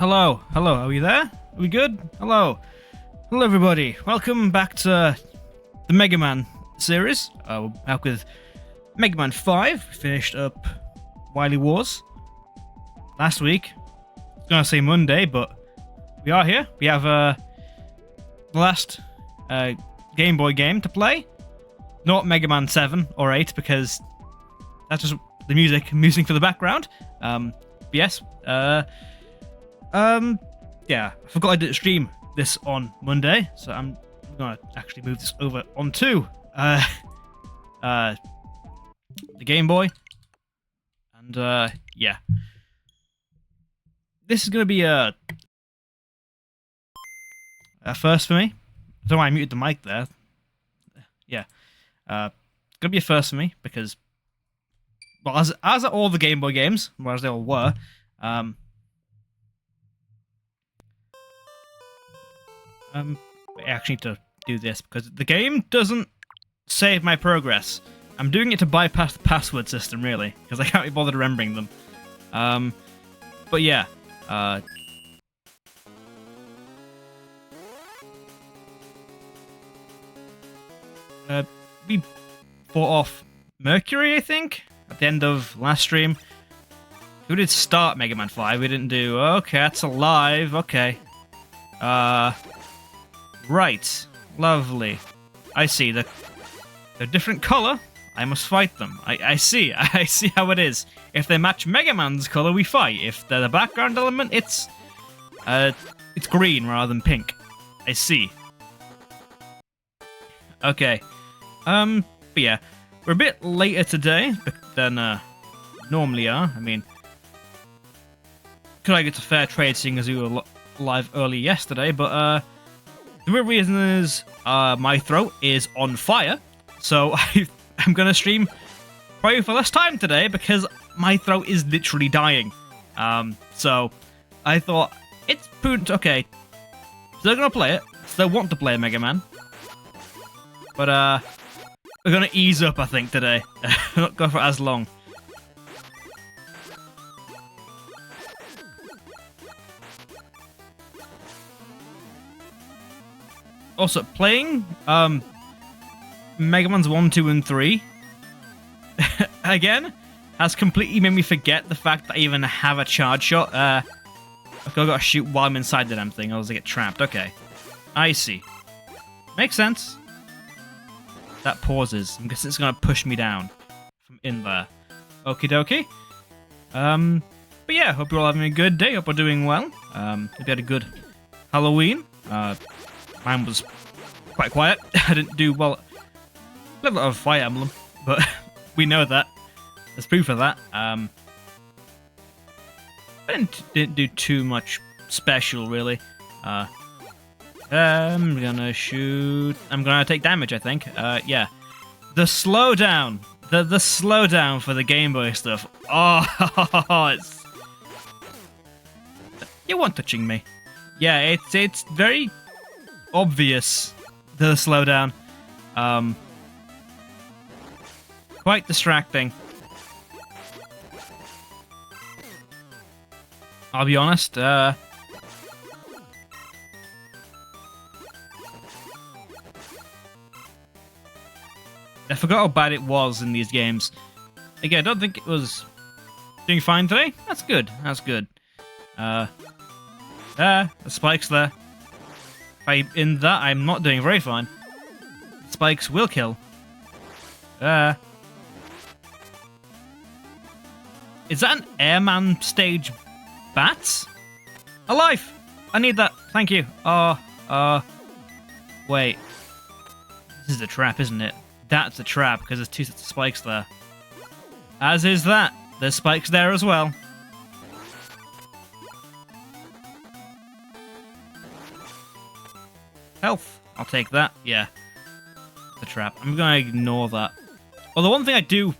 Hello, are we there? Are we good? Hello, everybody. Welcome back to the Mega Man series. We're back with Mega Man 5. We finished up Wily Wars last week. I was gonna say Monday, but we are here. We have the last Game Boy game to play. Not Mega Man 7 or 8, because that's just the music for the background. Yes. Yeah, I forgot I didn't stream this on Monday, so I'm gonna actually move this over onto the Game Boy. And yeah. This is gonna be a first for me. I don't know why I muted the mic there. Yeah. Gonna be a first for me because, well, as are all the Game Boy games, well, as they all were, I actually need to do this because the game doesn't save my progress. I'm doing it to bypass the password system, really, because I can't be bothered remembering them. But yeah, we fought off Mercury, I think, at the end of last stream. We did start Mega Man 5. We didn't do. Okay, that's alive. Okay. Right. Lovely. I see. They're different color. I must fight them. I see. I see how it is. If they match Mega Man's color, we fight. If they're the background element, it's green rather than pink. I see. Okay. But yeah, we're a bit later today than normally are. I mean, could I get to fair trade seeing as we were live early yesterday? But the real reason is my throat is on fire, so I'm gonna stream probably for less time today because my throat is literally dying. So I thought it's prudent. Okay, still gonna play it. Still want to play Mega Man, but we're gonna ease up, I think, today. Not go for as long. Also, playing Mega Man's 1, 2, and 3 again has completely made me forget the fact that I even have a charge shot. I've got to shoot while I'm inside the damn thing, or else I get trapped. Okay, I see. Makes sense. That pauses. I guess it's gonna push me down from in there. Okie dokie. But yeah, hope you're all having a good day. Hope we're doing well. Hope you had a good Halloween. Mine was quite quiet. I didn't do well. A little of Fire Emblem, but we know that. There's proof of that. I didn't do too much special, really. I'm gonna shoot. I'm gonna take damage, I think. Yeah. The slowdown. The slowdown for the Game Boy stuff. Oh, it's. You weren't touching me. Yeah, it's very obvious, the slowdown. Quite distracting. I'll be honest, I forgot how bad it was in these games. Again, I don't think it was doing fine today. That's good. That's good. The spikes there. In that, I'm not doing very fine. Spikes will kill. Is that an Airman stage bats? Alive! I need that. Thank you. Wait. This is a trap, isn't it? That's a trap, because there's two sets of spikes there. As is that. There's spikes there as well. Health. I'll take that. Yeah. The trap. I'm gonna ignore that. Well, the one thing I do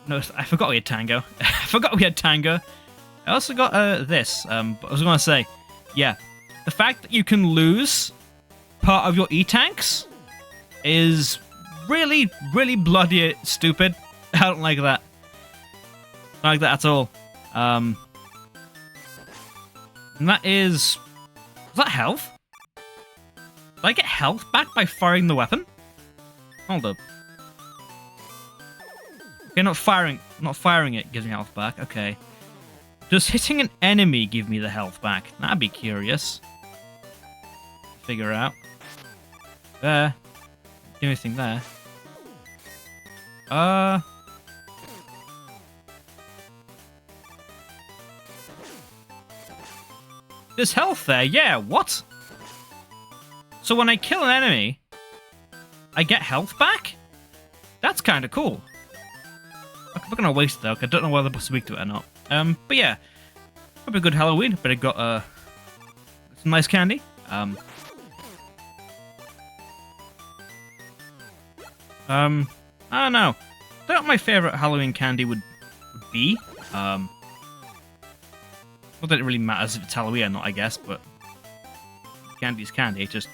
notice, I forgot we had Tango. I forgot we had Tango. I also got this. But I was gonna say, yeah, the fact that you can lose part of your E-tanks is really, really bloody stupid. I don't like that. Not like that at all. And that is... Was that health? Did I get health back by firing the weapon? Hold up. Okay, not firing it gives me health back. Okay. Does hitting an enemy give me the health back? That'd be curious. Figure out. There. Do anything there. There's health there. Yeah, what? So when I kill an enemy, I get health back? That's kind of cool. I'm not gonna waste it though, 'cause I don't know whether the boss is weak to it or not. But yeah, probably a good Halloween. But I got some nice candy. I don't know. I don't know what my favorite Halloween candy would be. Not that it really matters if it's Halloween or not, I guess, but candy's candy. It's just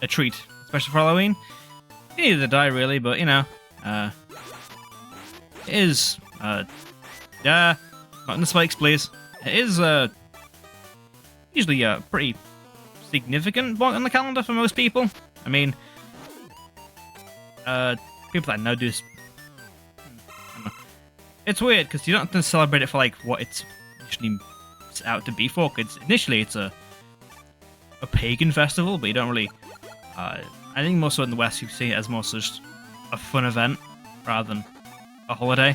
a treat, especially for Halloween. You need to die, really, but you know, it is. Not in the spikes, please. It is usually a pretty significant point on the calendar for most people. I mean, people that I know do. I don't know. It's weird because you don't have to celebrate it for like what it's initially out to be for. Cause initially, it's a pagan festival, but you don't really. I think most of it in the West, you see it as more just a fun event rather than a holiday.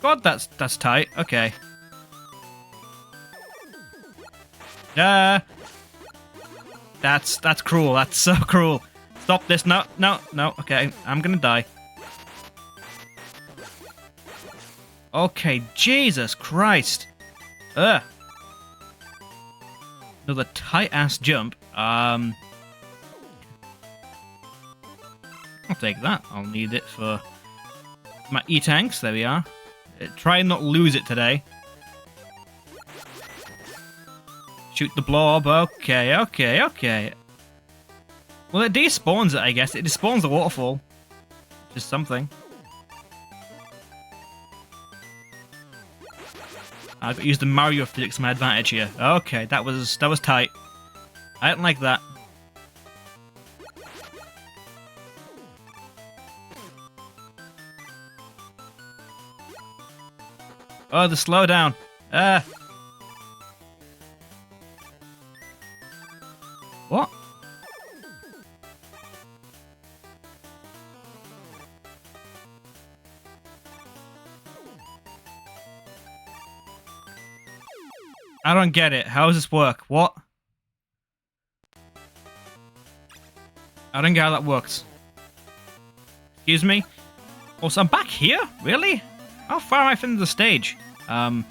God, that's tight. Okay. That's cruel. That's so cruel. Stop this. No. Okay, I'm gonna die. Okay, Jesus Christ. Ugh. Another tight-ass jump. I'll take that. I'll need it for my E-tanks. There we are. Try and not lose it today. Shoot the blob. Okay. Well, it despawns it, I guess. It despawns the waterfall. Just something. I've got to use the Mario physics to my advantage here. Okay, that was tight. I don't like that. Oh, the slowdown. What? I don't get it. How does this work? What? I don't get how that works. Excuse me? Also, I'm back here? Really? How far am I from the stage? That's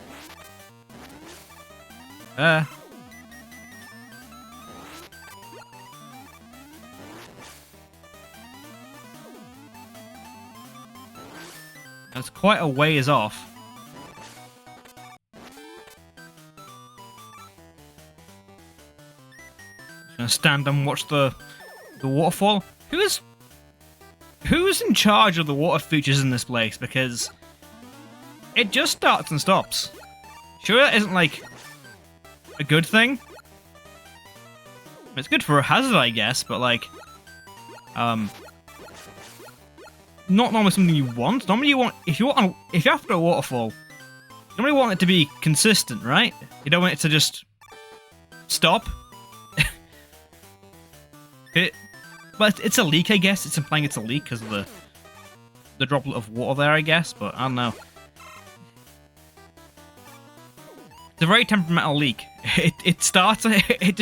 quite a ways off. Just gonna stand and watch the waterfall. Who's in charge of the water features in this place? Because it just starts and stops. Sure, that isn't like a good thing. It's good for a hazard, I guess, but like, not normally something you want. Normally, you want if you're after a waterfall, you normally want it to be consistent, right? You don't want it to just stop. But it's a leak, I guess. It's implying it's a leak because of the droplet of water there, I guess. But I don't know. It's a very temperamental leak. It starts. It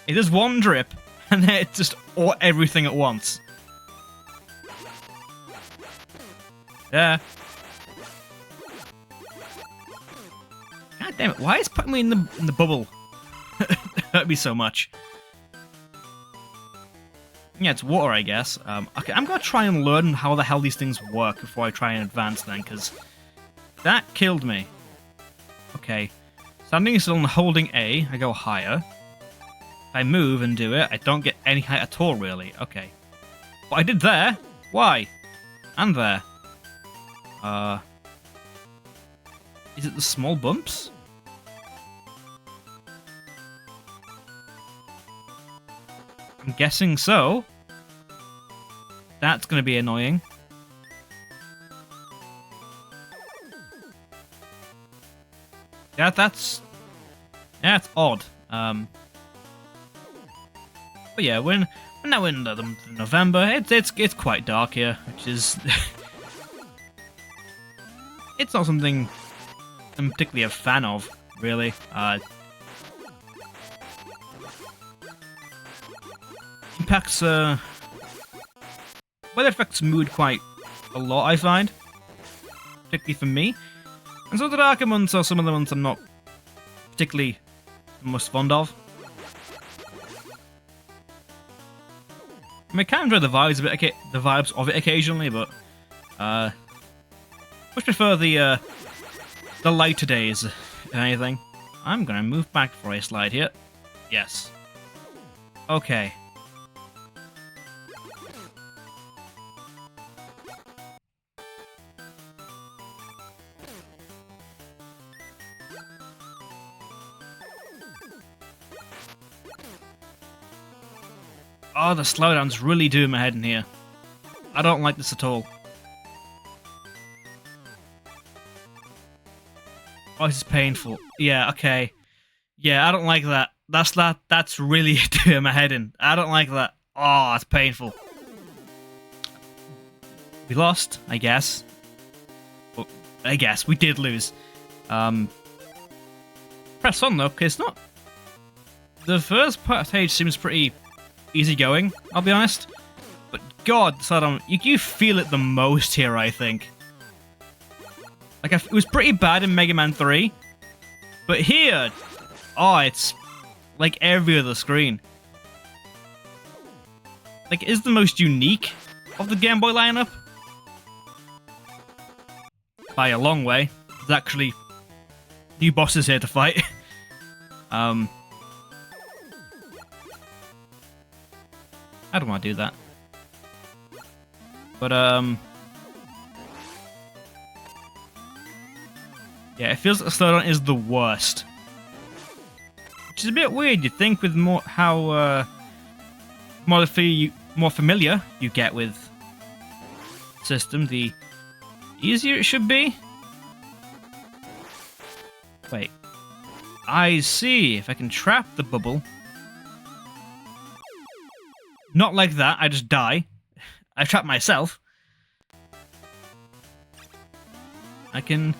does one drip, and then it just everything at once. Yeah. God damn it! Why is it putting me in the bubble? Hurt me so much. Yeah, it's water, I guess. Okay, I'm gonna try and learn how the hell these things work before I try and advance then, because that killed me. Okay. Standing still and holding A, I go higher. If I move and do it, I don't get any height at all, really. Okay. What I did there? Why? And there. Is it the small bumps? guessing so. That's going to be annoying. Yeah, that's odd. But yeah, we're now in the November. It's quite dark here, which is it's not something I'm particularly a fan of, really. Impacts weather affects mood quite a lot, I find, particularly for me. And so the darker months are some of the months I'm not particularly the most fond of. I mean, I can enjoy the vibes of it occasionally, but much prefer the lighter days than anything. I'm gonna move back before I slide here. Yes. Okay. Oh, the slowdown's really doing my head in here. I don't like this at all. Oh, this is painful. Yeah, okay. Yeah, I don't like that. That's really doing my head in. I don't like that. Oh, it's painful. We lost, I guess. Well, I guess we did lose. Press on though, because it's not. The first part of the stage seems pretty easygoing, I'll be honest. But God, Saddam, you feel it the most here, I think. Like, it was pretty bad in Mega Man 3, but here, oh, it's like every other screen. Like, it is the most unique of the Game Boy lineup. By a long way. There's actually new bosses here to fight. I don't want to do that. But, yeah, it feels like the slowdown is the worst. Which is a bit weird, you'd think, with more more familiar you get with the system, the easier it should be. Wait. I see. If I can trap the bubble. Not like that, I just die. I trap myself. I can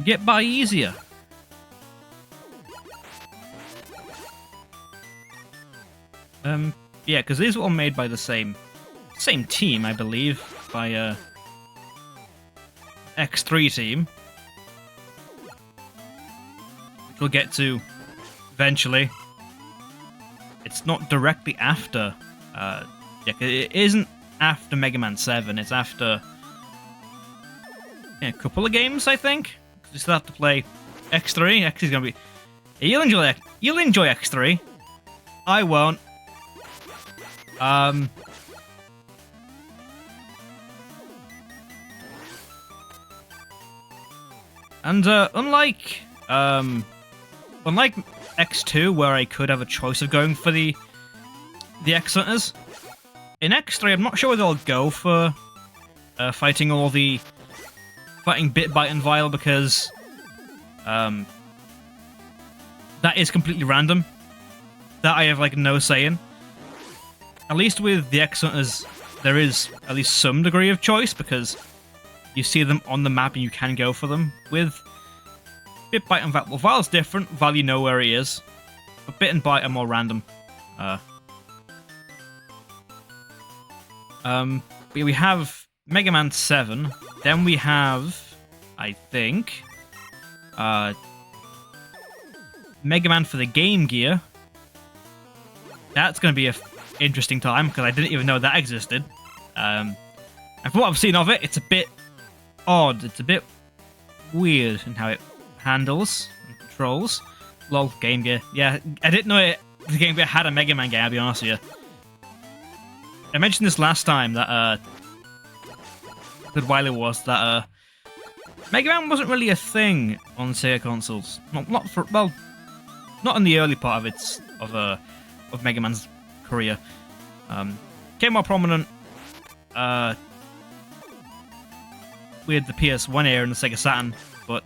get by easier. Yeah, because these were all made by the same team, I believe, by X3 team, which we'll get to eventually. It's not directly after. Yeah, it isn't after Mega Man 7. It's after a couple of games, I think. You still have to play X3. X is gonna be. You'll enjoy X3. I won't. And unlike X2, where I could have a choice of going for the X Hunters, in X3 I'm not sure whether I'll go for fighting Bit, Bite, and Vile, because that is completely random. That I have like no say in. At least with the X Hunters, there is at least some degree of choice, because you see them on the map and you can go for them. With Bit, Bite, and Vile, well, Vile's different. Vile, you know where he is, but Bit and Bite are more random. But we have Mega Man 7. Then we have, I think, Mega Man for the Game Gear. That's going to be an interesting time, because I didn't even know that existed. And from what I've seen of it, it's a bit odd. It's a bit weird in how it handles and controls. Lol, Game Gear. Yeah, I didn't know the Game Gear had a Mega Man game, I'll be honest with you. I mentioned this last time, that good while it was, that Mega Man wasn't really a thing on Sega consoles. Not in the early part of Mega Man's career. Became more prominent with the PS1 era and the Sega Saturn, but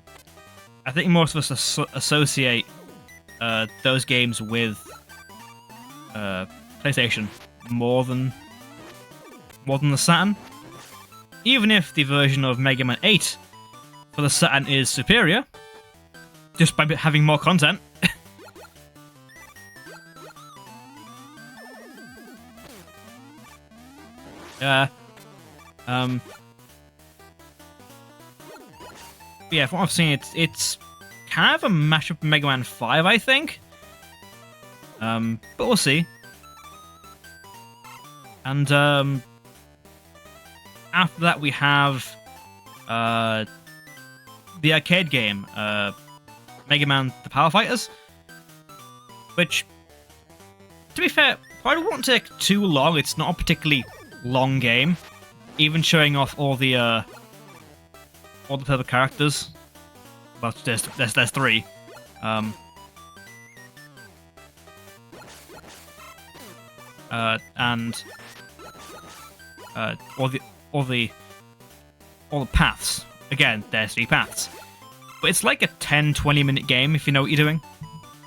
I think most of us associate those games with PlayStation more than the Saturn. Even if the version of Mega Man 8 for the Saturn is superior, just by having more content. Yeah, from what I've seen, it's kind of a mashup of Mega Man 5, I think. But we'll see. And after that, we have the arcade game, Mega Man: The Power Fighters, which, to be fair, probably won't take too long. It's not a particularly long game, even showing off all the playable characters. Well, there's 3. And all the paths. Again, there's 3 paths. But it's like a 10-20 minute game if you know what you're doing.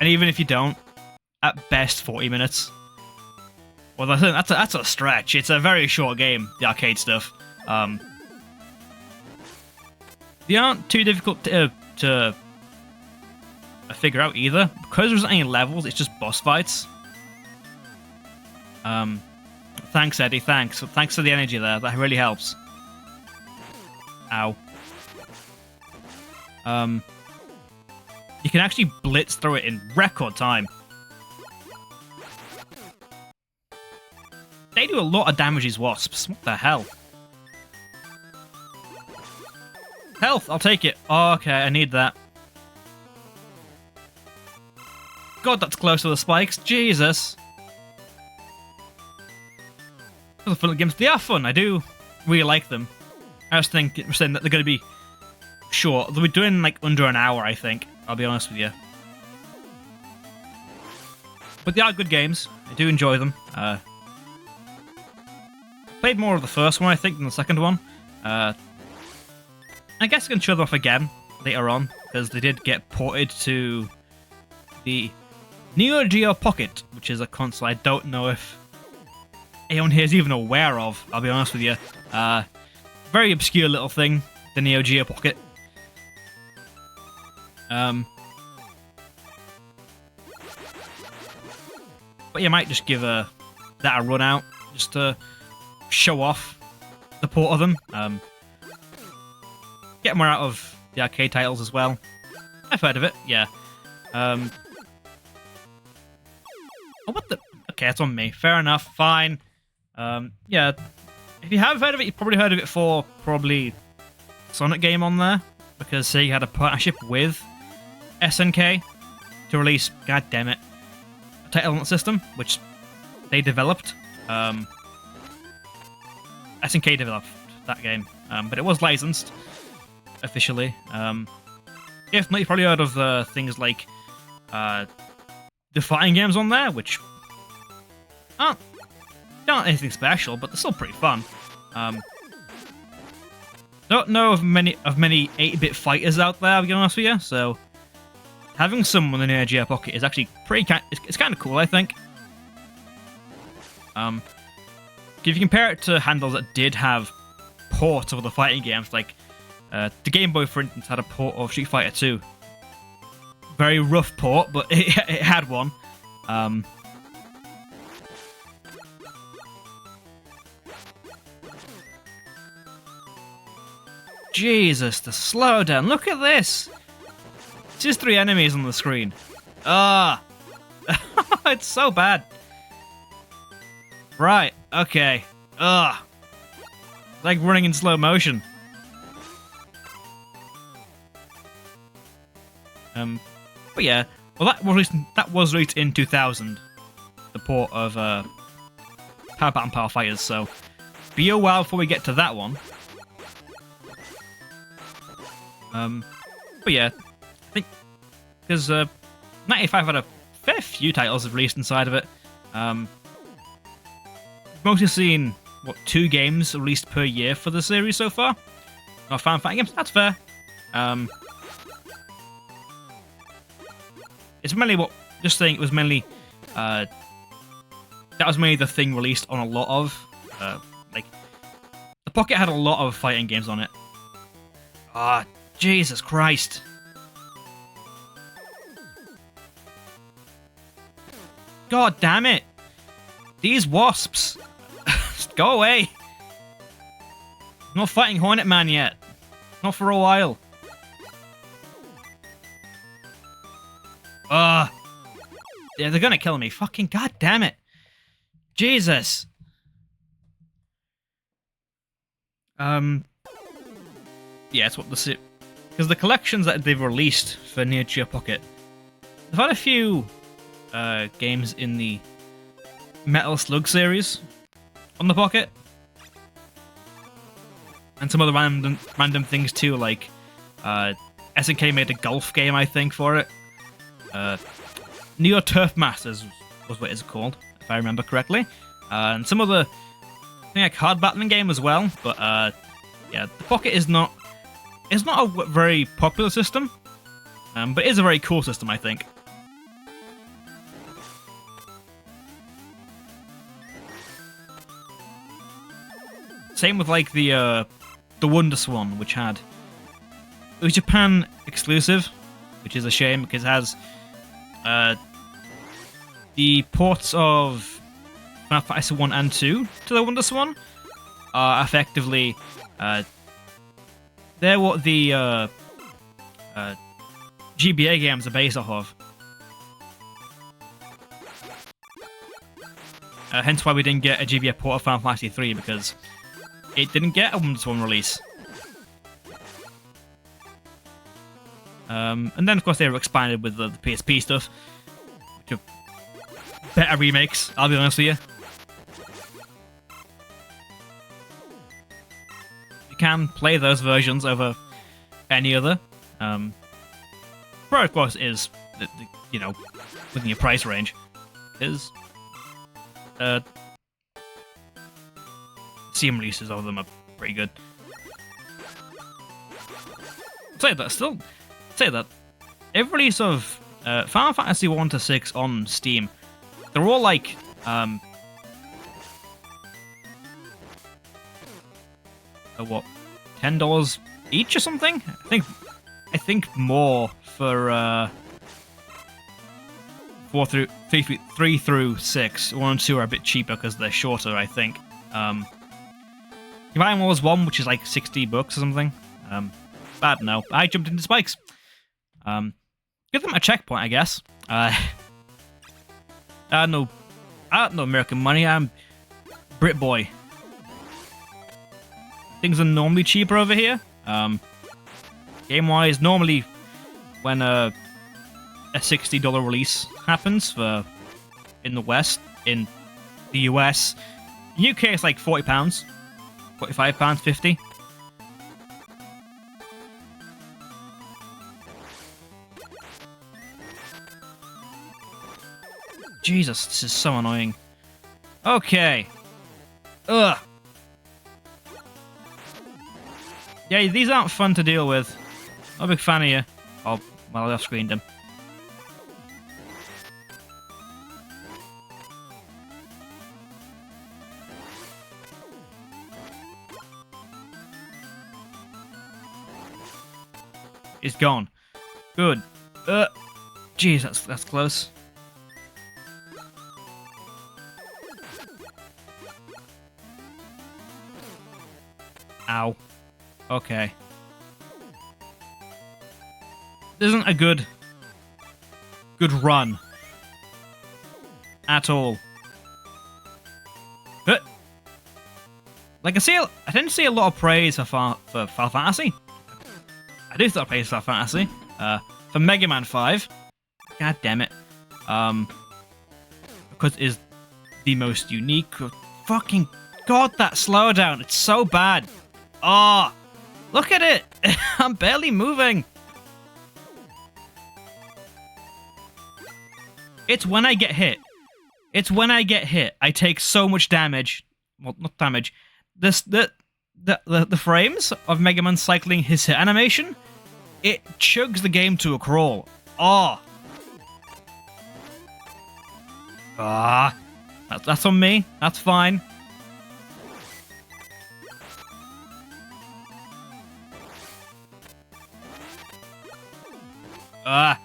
And even if you don't, at best 40 minutes. Well, that's a stretch. It's a very short game, the arcade stuff. They aren't too difficult to figure out either. Because there's not any levels, it's just boss fights. Thanks, Eddie, thanks. Thanks for the energy there, that really helps. Ow. You can actually blitz through it in record time. They do a lot of damage, these wasps. What the hell? Health, I'll take it. Oh, okay, I need that. God, that's close to the spikes. Jesus. Those are fun games. They are fun. I do really like them. I was saying that they're going to be short. They'll be doing like under an hour, I think. I'll be honest with you. But they are good games. I do enjoy them. Played more of the first one, I think, than the second one. I guess I can show them off again later on, because they did get ported to the Neo Geo Pocket, which is a console I don't know if anyone here is even aware of, I'll be honest with you. Very obscure little thing, the Neo Geo Pocket. But you might just give that a run out, just to show off the port of them. Get more out of the arcade titles as well. I've heard of it, yeah. Oh, what the? Okay, that's on me. Fair enough, fine. Yeah, if you have heard of it, you've probably heard of it for probably Sonic game on there, because Sega had a partnership with SNK to release, god damn it, a title element system, which they developed. SNK developed that game, but it was licensed officially. If not, you've probably heard of things like the fighting games on there, which aren't anything special, but they're still pretty fun. Don't know of many 8-bit fighters out there, I'll be honest with you, so having some on the Neo Geo Pocket is actually it's kind of cool, I think. If you compare it to handles that did have ports of other fighting games, like the Game Boy, for instance, had a port of Street Fighter 2. Very rough port, but it had one. Jesus, the slowdown. Look at this. It's just 3 enemies on the screen. Ah. It's so bad. Right, okay. Ugh. Like running in slow motion. But yeah, well that was released in 2000, the port of Power Bat and Power Fighters, so be a while before we get to that one. But yeah, I think because 95 had a fair few titles released inside of it. mostly seen, what, 2 games released per year for the series so far. Not Final Fighting games, that's fair. It's mainly just saying it was mainly, that was mainly the thing released on a lot of, like, the Pocket had a lot of fighting games on it. Ah, Jesus Christ. God damn it. These wasps. Just go away. I'm not fighting Hornet Man yet. Not for a while. Yeah, they're gonna kill me. Fucking god damn it. Jesus. Yeah, it's what the... Because the collections that they've released for Neo Geo Pocket, they've had a few games in the Metal Slug series on the Pocket. And some other random things too, like SNK made a golf game, I think, for it. Neo Turf Masters was what it's called, if I remember correctly. And some other, I think, a card battling game as well. But yeah, the Pocket is not... It's not a very popular system, but it is a very cool system, I think. Same with like the Wonder Swan, which it was Japan exclusive, which is a shame because it has the ports of Final Fantasy 1 and 2 to the Wonder Swan are effectively they're what the GBA games are based off of. Hence why we didn't get a GBA port of Final Fantasy 3, because it didn't get a Wonder Swan release. And then, of course, they were expanded with the PSP stuff, which are better remakes, I'll be honest with you. You can play those versions over any other. Pro, of course, is, you know, within your price range. Because Steam releases of them are pretty good. Say that every release of Final Fantasy 1 to 6 on Steam, they're all like what, $10 each or something? I think more for 3 through 6. 1 and 2 are a bit cheaper because they're shorter, I think. Divine Wars 1, which is like $60 or something. Bad, no. I jumped into spikes. Give them a checkpoint, I guess. No American money. I'm Brit boy. Things are normally cheaper over here. Game-wise, normally when a $60 release happens in the West, in the US, UK it's like £40, £45, 50. Jesus, this is so annoying. Okay. Ugh. Yeah, these aren't fun to deal with. I'm a big fan of you. Oh, well, I off-screened him. It's gone. Good. Jeez, that's close. Ow. Okay. This isn't a good run. At all. But like I didn't see a lot of praise for Final Fantasy. I do thought praise for Final Fantasy. For Mega Man 5. God damn it. Because it is the most unique. Fucking God, that slowdown. It's so bad. Oh, look at it! I'm barely moving. It's when I get hit. I take so much damage well, not damage. This the frames of Mega Man cycling his hit animation, it chugs the game to a crawl. Oh. That's on me. That's fine. I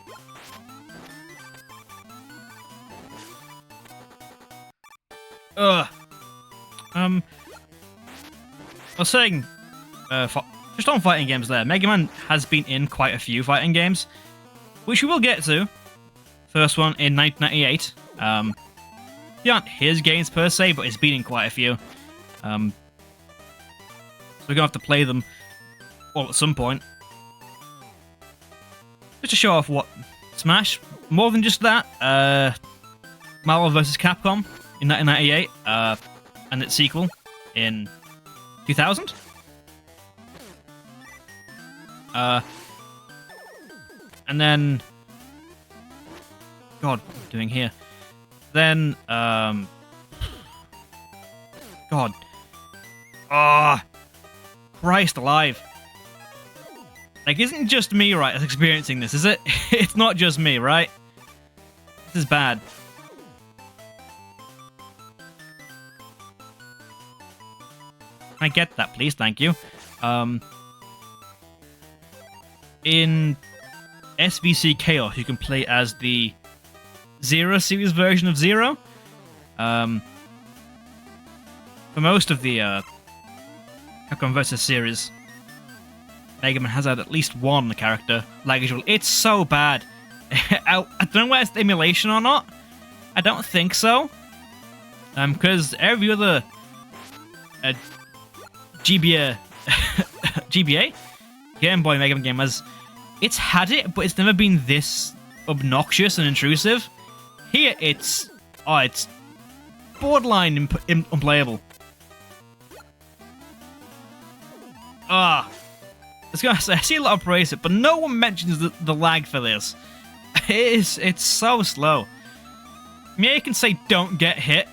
was saying, just on fighting games there, Mega Man has been in quite a few fighting games, which we will get to. First one in 1998. They aren't his games per se, but he's been in quite a few. So we're going to have to play them all at some point. Just to show off what Smash, more than just that, Marvel vs. Capcom in 1998, and its sequel in 2000. And then... God, what am I doing here? Then, God. Christ alive. Like, isn't just me, right, that's experiencing this, is it? It's not just me, right? This is bad. Can I get that, please? Thank you. In SVC Chaos, you can play as the Zero series version of Zero. For most of the Capcom vs. series, Mega Man has had at least one character like usual. It's so bad. I don't know whether it's emulation or not. I don't think so. Because every other GBA Game Boy Mega Man game it's had it, but it's never been this obnoxious and intrusive. Here, it's borderline unplayable. I was gonna say, I see a lot of praise it, but no one mentions the lag for this. It's so slow. Maybe you can say don't get hit.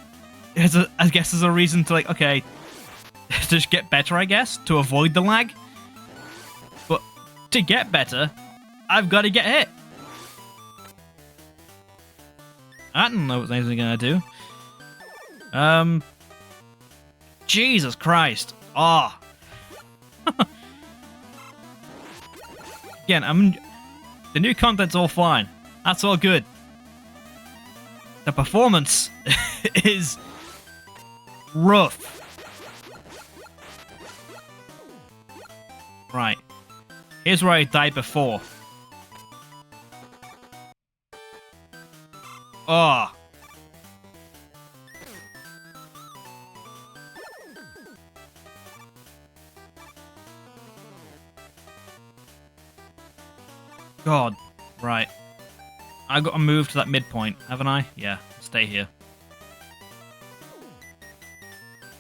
I guess there's a reason to, like, okay, just get better, I guess, to avoid the lag. But to get better, I've got to get hit. I don't know what anything's gonna do. Jesus Christ. Again, the new content's all fine. That's all good. The performance is rough. Right. Here's where I died before. God. Right. I got to move to that midpoint, haven't I? Yeah, stay here.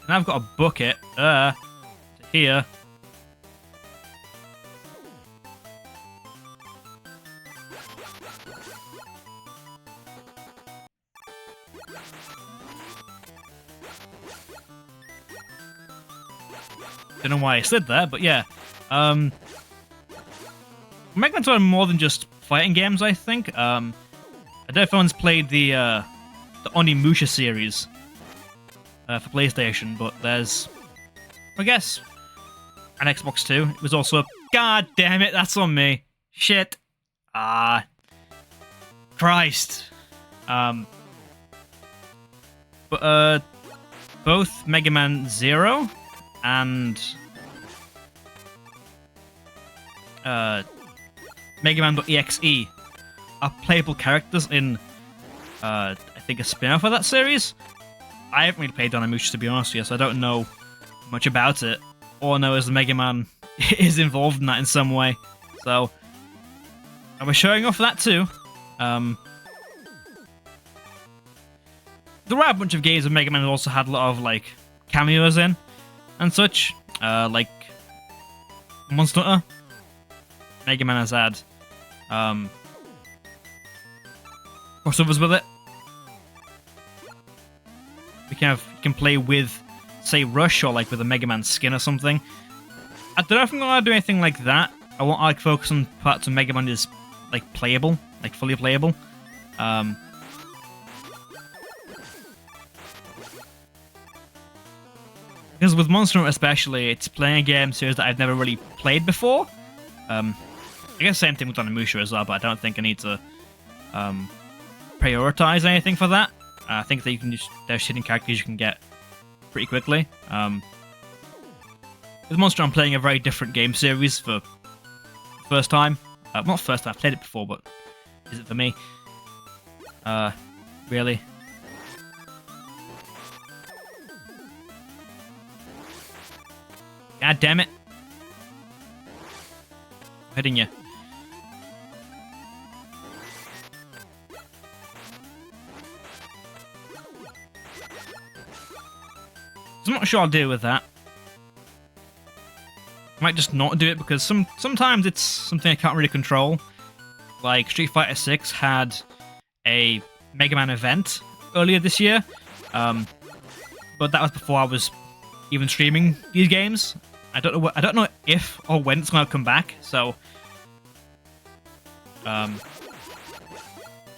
And I've got to book it to here. Don't know why I slid there, but yeah. Mega Man's on more than just fighting games, I think. I don't know if anyone's played the Onimusha series for PlayStation, but there's, I guess, an Xbox 2. It was also... God damn it, that's on me. Shit. Christ. But both Mega Man 0 and Mega Man.exe are playable characters in I think a spin-off of that series. I haven't really played Onimusha, to be honest with you, so I don't know much about it. All I know is the Mega Man is involved in that in some way. So I was showing off that too. There are a bunch of games of Mega Man that also had a lot of like cameos in and such, like Monster Hunter. Mega Man has had crossovers with it. You can play with say, Rush or like with a Mega Man skin or something. I don't know if I'm gonna do anything like that. I want to like focus on parts of Mega Man is like playable, like fully playable. Because with Monster Hunter especially, it's playing a game series that I've never really played before. I guess same thing with Onimusha as well, but I don't think I need to prioritize anything for that. I think that you can just there's hidden characters you can get pretty quickly. With Monster, I'm playing a very different game series for the first time. Not first time, I've played it before, but is it for me? Really? God damn it. I'm hitting you. I'm not sure I'll deal with that. I might just not do it because sometimes it's something I can't really control. Like Street Fighter 6 had a Mega Man event earlier this year, but that was before I was even streaming these games. I don't know if or when it's gonna come back, so I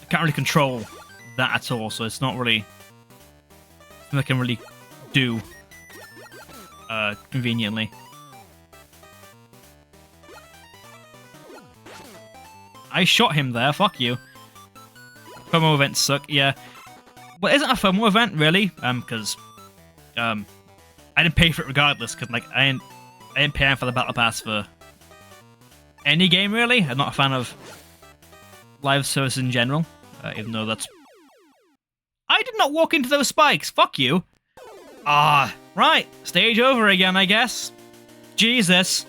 can't really control that at all. So it's not really something I can really do conveniently. I shot him there, fuck you. FOMO events suck, yeah. Well, it isn't a FOMO event, really, because I didn't pay for it regardless, because like, I didn't pay for the Battle Pass for any game, really. I'm not a fan of live service in general, even though that's... I did not walk into those spikes, fuck you. Ah, right, stage over again, I guess. Jesus.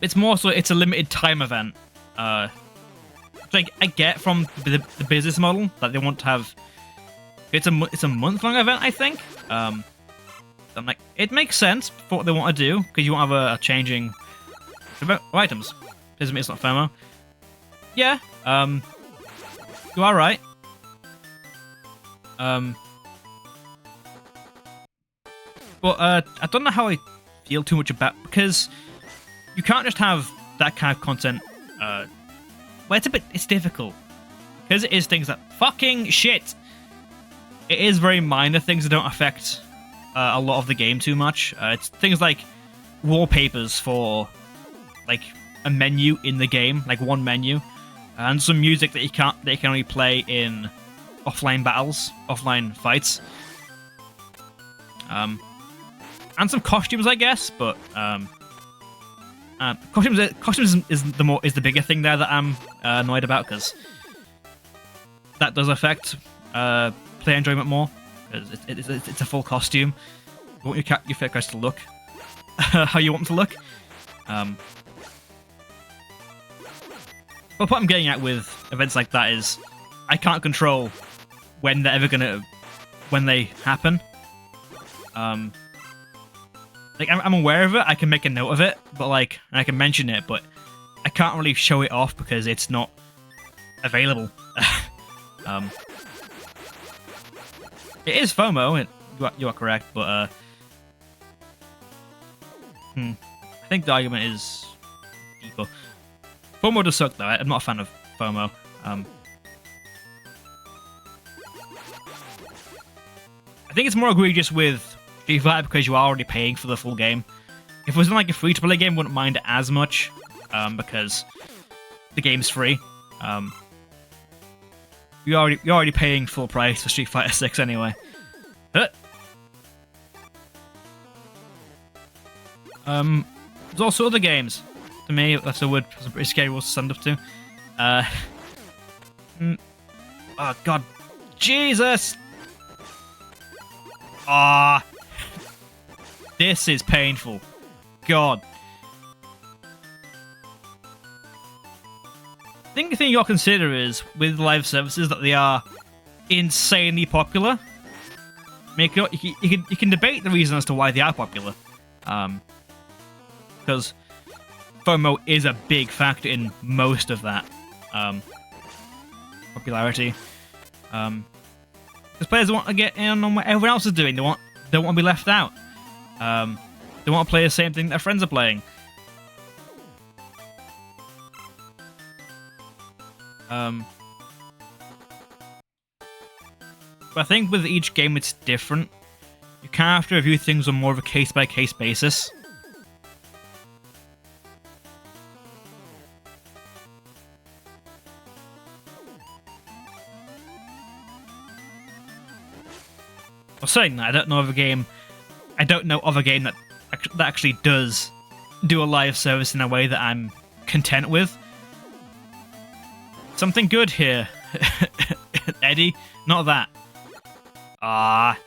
It's more so it's a limited time event. Like I get from the business model that they want to have. It's a month-long event, I think. I'm like, it makes sense for what they want to do because you want to have a changing items. Doesn't mean it's not FOMO. Yeah. You are right. But I don't know how I feel too much about because. You can't just have that kind of content. Well, it's difficult because it is things that fucking shit. It is very minor things that don't affect a lot of the game too much. It's things like wallpapers for like a menu in the game, like one menu, and some music that they can only play in offline battles, offline fights. And some costumes, I guess, but costumes is the bigger thing there that I'm annoyed about because that does affect play enjoyment more because it's a full costume. You want your favorite character to look how you want them to look. But what I'm getting at with events like that is I can't control when they're when they happen. Like, I'm aware of it, I can make a note of it, but like, I can mention it, but I can't really show it off because it's not available. It is FOMO, you are correct, but I think the argument is deeper. FOMO does suck though, I'm not a fan of FOMO. I think it's more egregious with Street Fighter because you are already paying for the full game. If it was like a free-to-play game, I wouldn't mind it as much because the game's free. You're already paying full price for Street Fighter 6 anyway. There's also other games. To me, that's a pretty scary word to stand up to. Oh god, Jesus! Ah. This is painful. God. I think the thing you got to consider is, with live services, that they are insanely popular. I mean, you can debate the reason as to why they are popular. Because FOMO is a big factor in most of that popularity. Because players want to get in on what everyone else is doing. They want don't want to be left out. They want to play the same thing their friends are playing. But I think with each game it's different. You kind of have to review things on more of a case-by-case basis. Well, saying that, I don't know of a game that actually does do a live service in a way that I'm content with. Something good here, Eddie. Not that. Ah.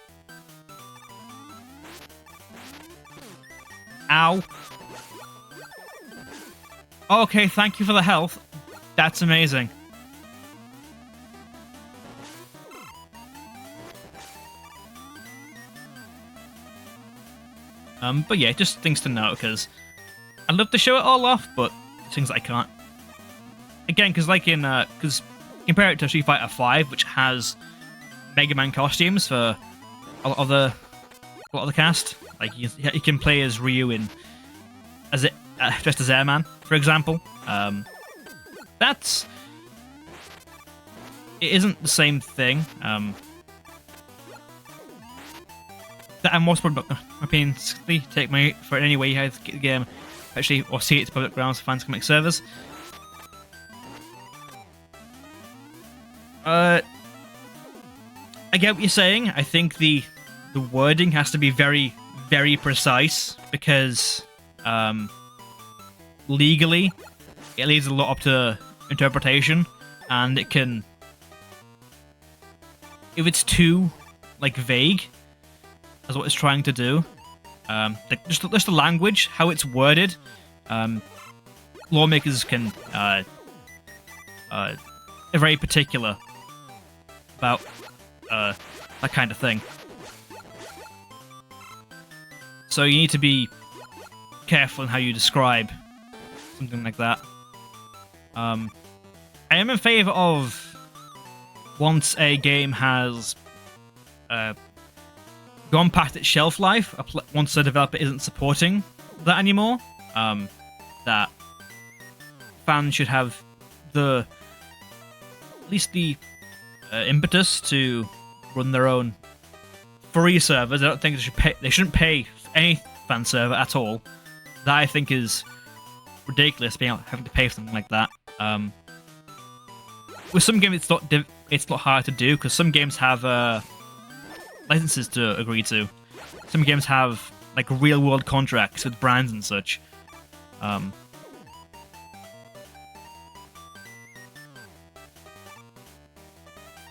Ow. Okay, thank you for the health. That's amazing. But yeah, just things to note, because I'd love to show it all off, but things I can't. Again, because like because compare it to Street Fighter V, which has Mega Man costumes for a lot of the cast. Like you can play as Ryu dressed as Airman, for example. It isn't the same thing. That I'm most opiniously take my for any way you have to get the game actually or see it to public grounds for fans can make servers. I get what you're saying. I think the wording has to be very, very precise because legally it leaves a lot up to interpretation, and it can, if it's too like vague as what it's trying to do, just the language, how it's worded, lawmakers can are very particular about that kind of thing. So you need to be careful in how you describe something like that. I am in favor of once a game has gone past its shelf life, once the developer isn't supporting that anymore, that fans should have at least the impetus to run their own free servers. I don't think they shouldn't pay any fan server at all. That I think is ridiculous, having to pay for something like that. With some games, it's not hard to do because some games have licenses to agree to. Some games have like real world contracts with brands and such.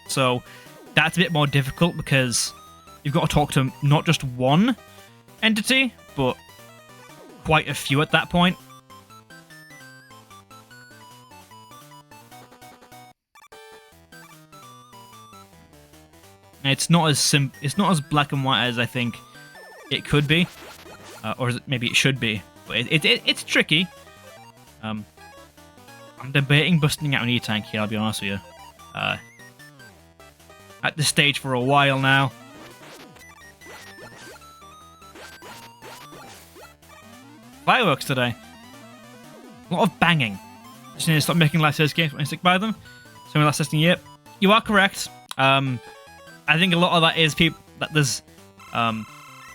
So that's a bit more difficult because you've got to talk to not just one entity, but quite a few at that point. It's not as black and white as I think it could be, or maybe it should be. But it's tricky. I'm debating busting out an E-Tank here, I'll be honest with you. At this stage for a while now. Fireworks today. A lot of banging. Just need to stop making live service games when I stick by them. So last testing, yep. You are correct. I think a lot of that is people that there's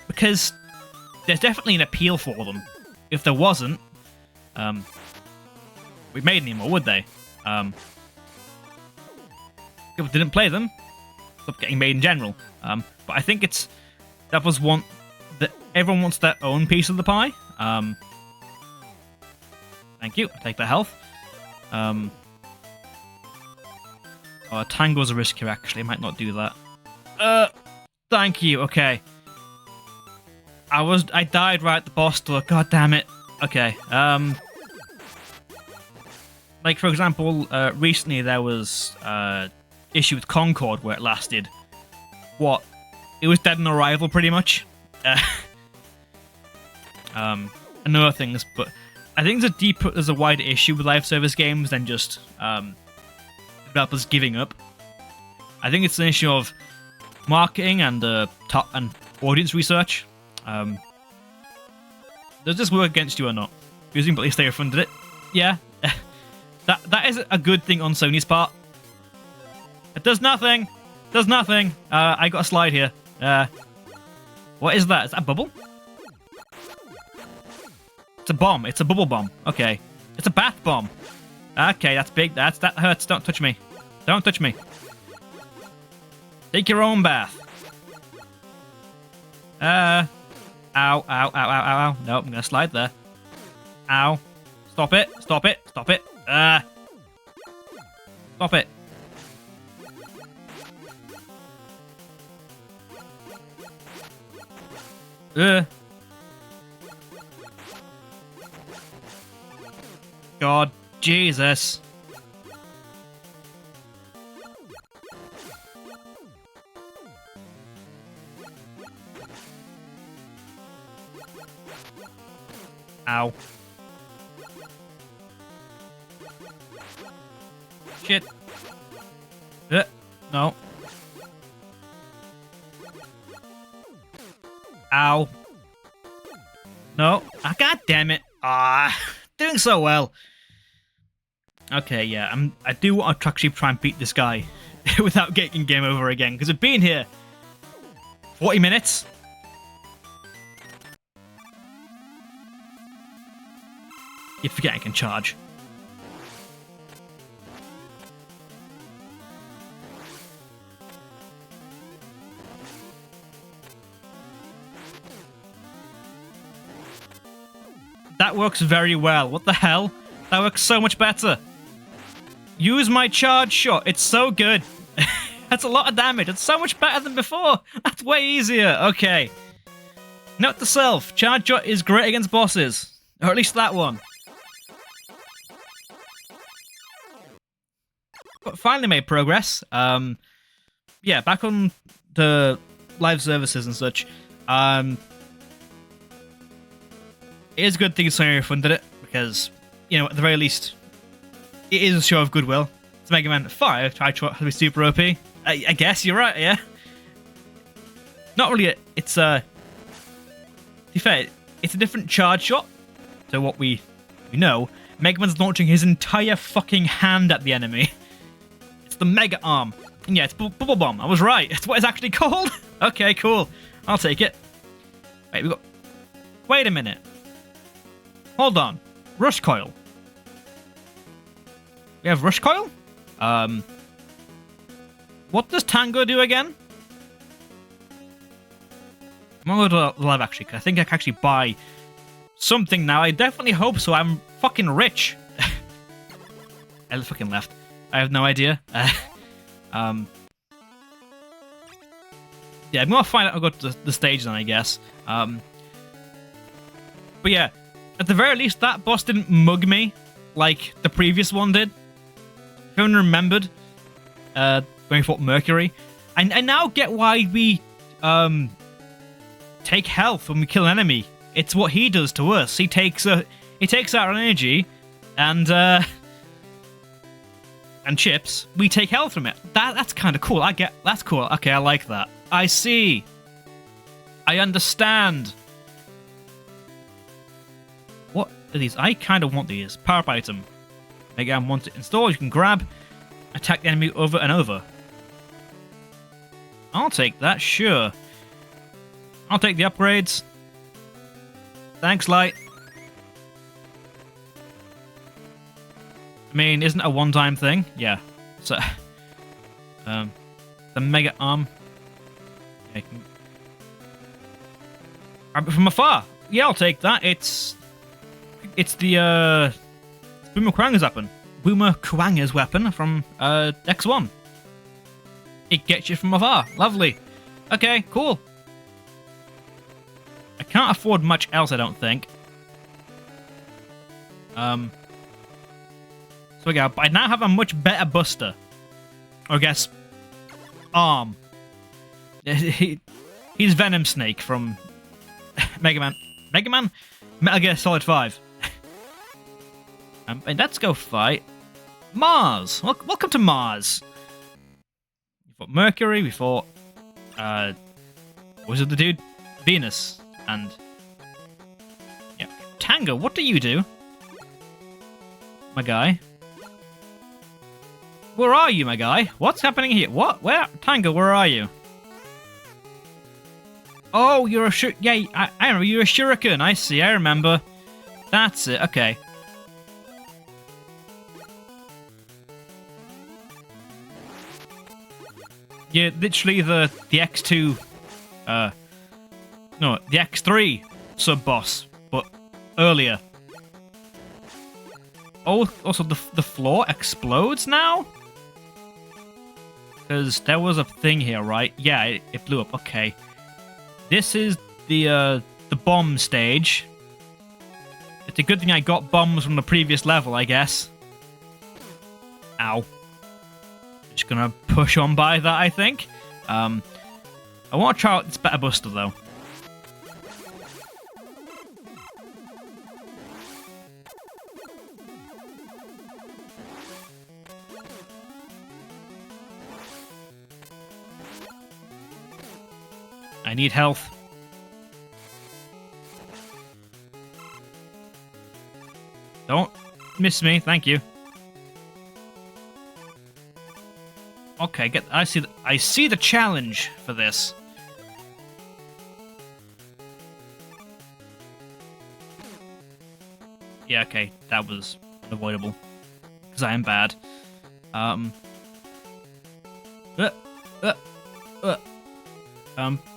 because there's definitely an appeal for them. If there wasn't, we made any more, would they? People didn't play them, stopped getting made in general. But I think that was one that everyone wants their own piece of the pie. Thank you. I'll take that health. Tango's a risk here. Actually, I might not do that. Thank you. Okay. I died right at the boss door. God damn it. Okay. Like for example, recently there was issue with Concord where it lasted. What? It was dead on arrival, pretty much. And other things, but I think there's a wider issue with live service games than just developers giving up. I think it's an issue of marketing and audience research. Does this work against you or not? Presumably Stereo funded it. Yeah. that is a good thing on Sony's part. It does nothing. Does nothing. I got a slide here. What is that? Is that a bubble? It's a bomb. It's a bubble bomb. Okay. It's a bath bomb. Okay, that's big. That hurts. Don't touch me. Don't touch me. Take your own bath. Ow, ow, ow, ow, ow, ow. Nope, I'm gonna slide there. Ow. Stop it. Stop it. Stop it. Stop it. God, Jesus. Ow. Shit. No. Ow. No. Ah, God damn it. Ah, doing so well. Okay, yeah, I do want to actually try and beat this guy without getting game over again, because we've been here 40 minutes. You forget I can charge. That works very well. What the hell? That works so much better. Use my charge shot. It's so good. That's a lot of damage. It's so much better than before. That's way easier. Okay. Note to self. Charge shot is great against bosses. Or at least that one. But finally made progress. Yeah, back on the live services and such. It is a good thing Sony funded it, because, you know, at the very least, it is a show of goodwill. It's Mega Man 5, try to be super OP. I guess you're right, yeah. Not really, it's to be fair, it's a different charge shot to what we know. Mega Man's launching his entire fucking hand at the enemy. It's the Mega Arm. And yeah, it's Bubble Bomb. I was right. It's what it's actually called. Okay, cool. I'll take it. Wait, we got... Wait a minute. Hold on. Rush Coil. We have Rush Coil? What does Tango do again? I'm gonna go to the live actually, because I think I can actually buy something now. I definitely hope so. I'm fucking rich. I fucking left. I have no idea. Yeah, I'm gonna find out. I'll go to the stage then, I guess. But yeah, at the very least, that boss didn't mug me like the previous one did. If anyone remembered, when we fought Mercury, I now get why we take health when we kill an enemy. It's what he does to us. He takes our energy, and chips. We take health from it. That's kind of cool. That's cool. Okay, I like that. I see. I understand. What are these? I kind of want these. Power-up item. Mega Man wants it installed. You can grab, attack the enemy over and over. I'll take that, sure. I'll take the upgrades. Thanks, Light. I mean, isn't it a one-time thing? Yeah. So, the Mega Arm. Yeah, grab it from afar. Yeah, I'll take that. It's the Boomer Kuwanga's weapon. Boomer Kuwanga's weapon from X1. It gets you from afar. Lovely. Okay, cool. I can't afford much else, I don't think. So we go. I now have a much better Buster. Or I guess Arm. He's Venom Snake from Mega Man. Mega Man? Metal Gear Solid 5. And let's go fight Mars. Welcome to Mars. We fought Mercury. We fought... what was it, the dude? Venus, and yeah, Tango. What do you do, my guy? Where are you, my guy? What's happening here? What? Where? Tango, where are you? Oh, you're a yeah, I remember. You're a shuriken. I see. I remember. That's it. Okay. Yeah, literally the X2, no, the X3 sub-boss, but earlier. Oh, also the floor explodes now? Because there was a thing here, right? Yeah, it blew up. Okay. This is the bomb stage. It's a good thing I got bombs from the previous level, I guess. Ow. Just gonna push on by that, I think. I want to try out this better buster, though. I need health. Don't miss me, thank you. Okay, I see the challenge for this. Yeah, okay, that was unavoidable because I am bad. But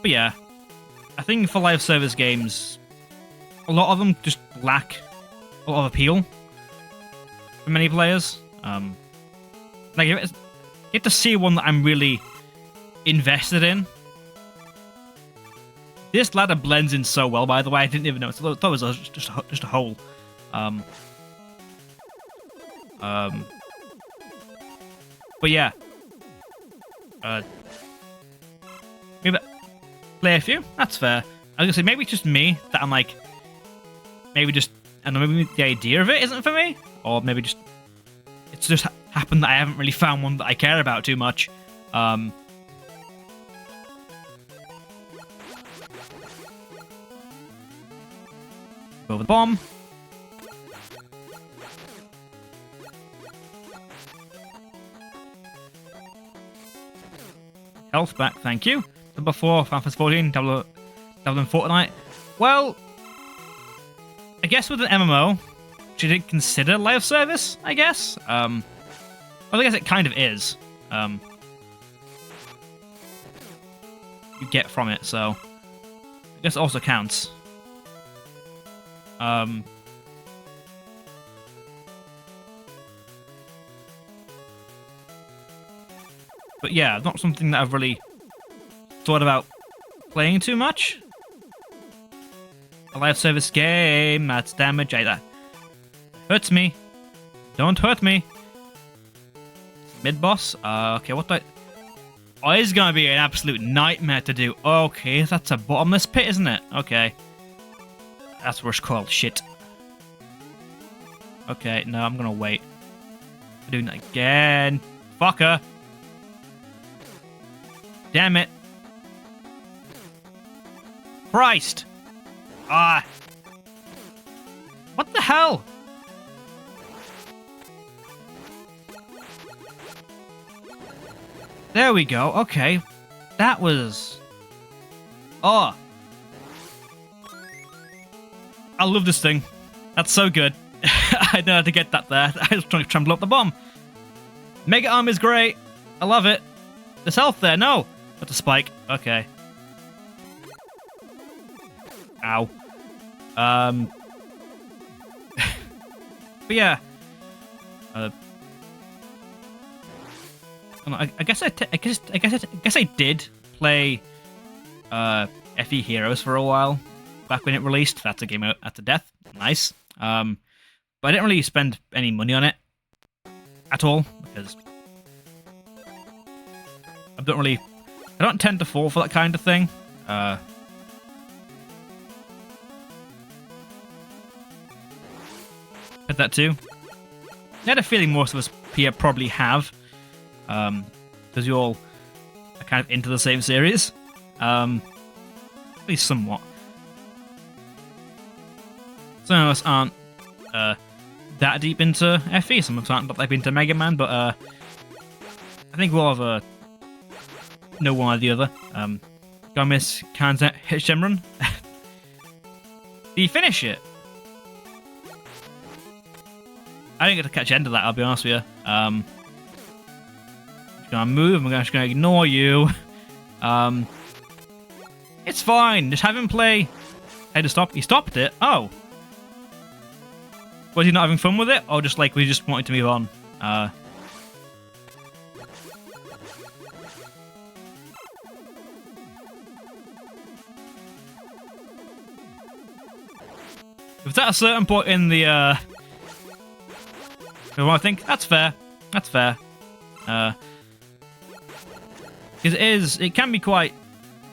yeah, I think for live service games, a lot of them just lack a lot of appeal for many players. Like you have to see one that I'm really invested in. This ladder blends in so well, by the way. I didn't even know. I thought it was just a hole. But yeah. Maybe play a few. That's fair. I was gonna say maybe it's just me that I'm like, maybe just I don't know. Maybe the idea of it isn't for me, or maybe just it's just happened that I haven't really found one that I care about too much. Go with the bomb. Health back, thank you. Number 4, Final Fantasy 14, double in Fortnite. Well, I guess with an MMO, she didn't consider live service, I guess. Well, I guess it kind of is. You get from it, so I guess it also counts. But yeah, not something that I've really thought about playing too much. A live service game, that's damage. That hurts me. Don't hurt me. Mid boss. Okay, what do I? Oh, it's gonna be an absolute nightmare to do. Okay, that's a bottomless pit, isn't it? Okay, that's what it's called. Shit. Okay, no, I'm gonna wait. I'm doing that again. Fucker. Damn it. Christ. Ah. What the hell? There we go. Okay. That was... Oh. I love this thing. That's so good. I know how to get that there. I was trying to blow up the bomb. Mega Arm is great. I love it. There's health there. No. That's a spike. Okay. Ow. But yeah. I guess I did play FE Heroes for a while back when it released. That's a game out at the death. Nice. But I didn't really spend any money on it at all because I don't tend to fall for that kind of thing. Had that too. I had a feeling most of us here probably have, because you all are kind of into the same series. At least somewhat. Some of us aren't that deep into FE, some of us aren't that deep into Mega Man, but I think we'll have know one or the other. Gonna miss Kanzet Shenron. Did you finish it? I didn't get to catch the end of that, I'll be honest with you. I'm just gonna move, I'm just gonna ignore you. It's fine, just have him play. Hey, to stop. He stopped it? Oh. Was he not having fun with it? Or just like we just wanted to move on? If it's at a certain point in the I think that's fair. That's fair. Because it can be quite.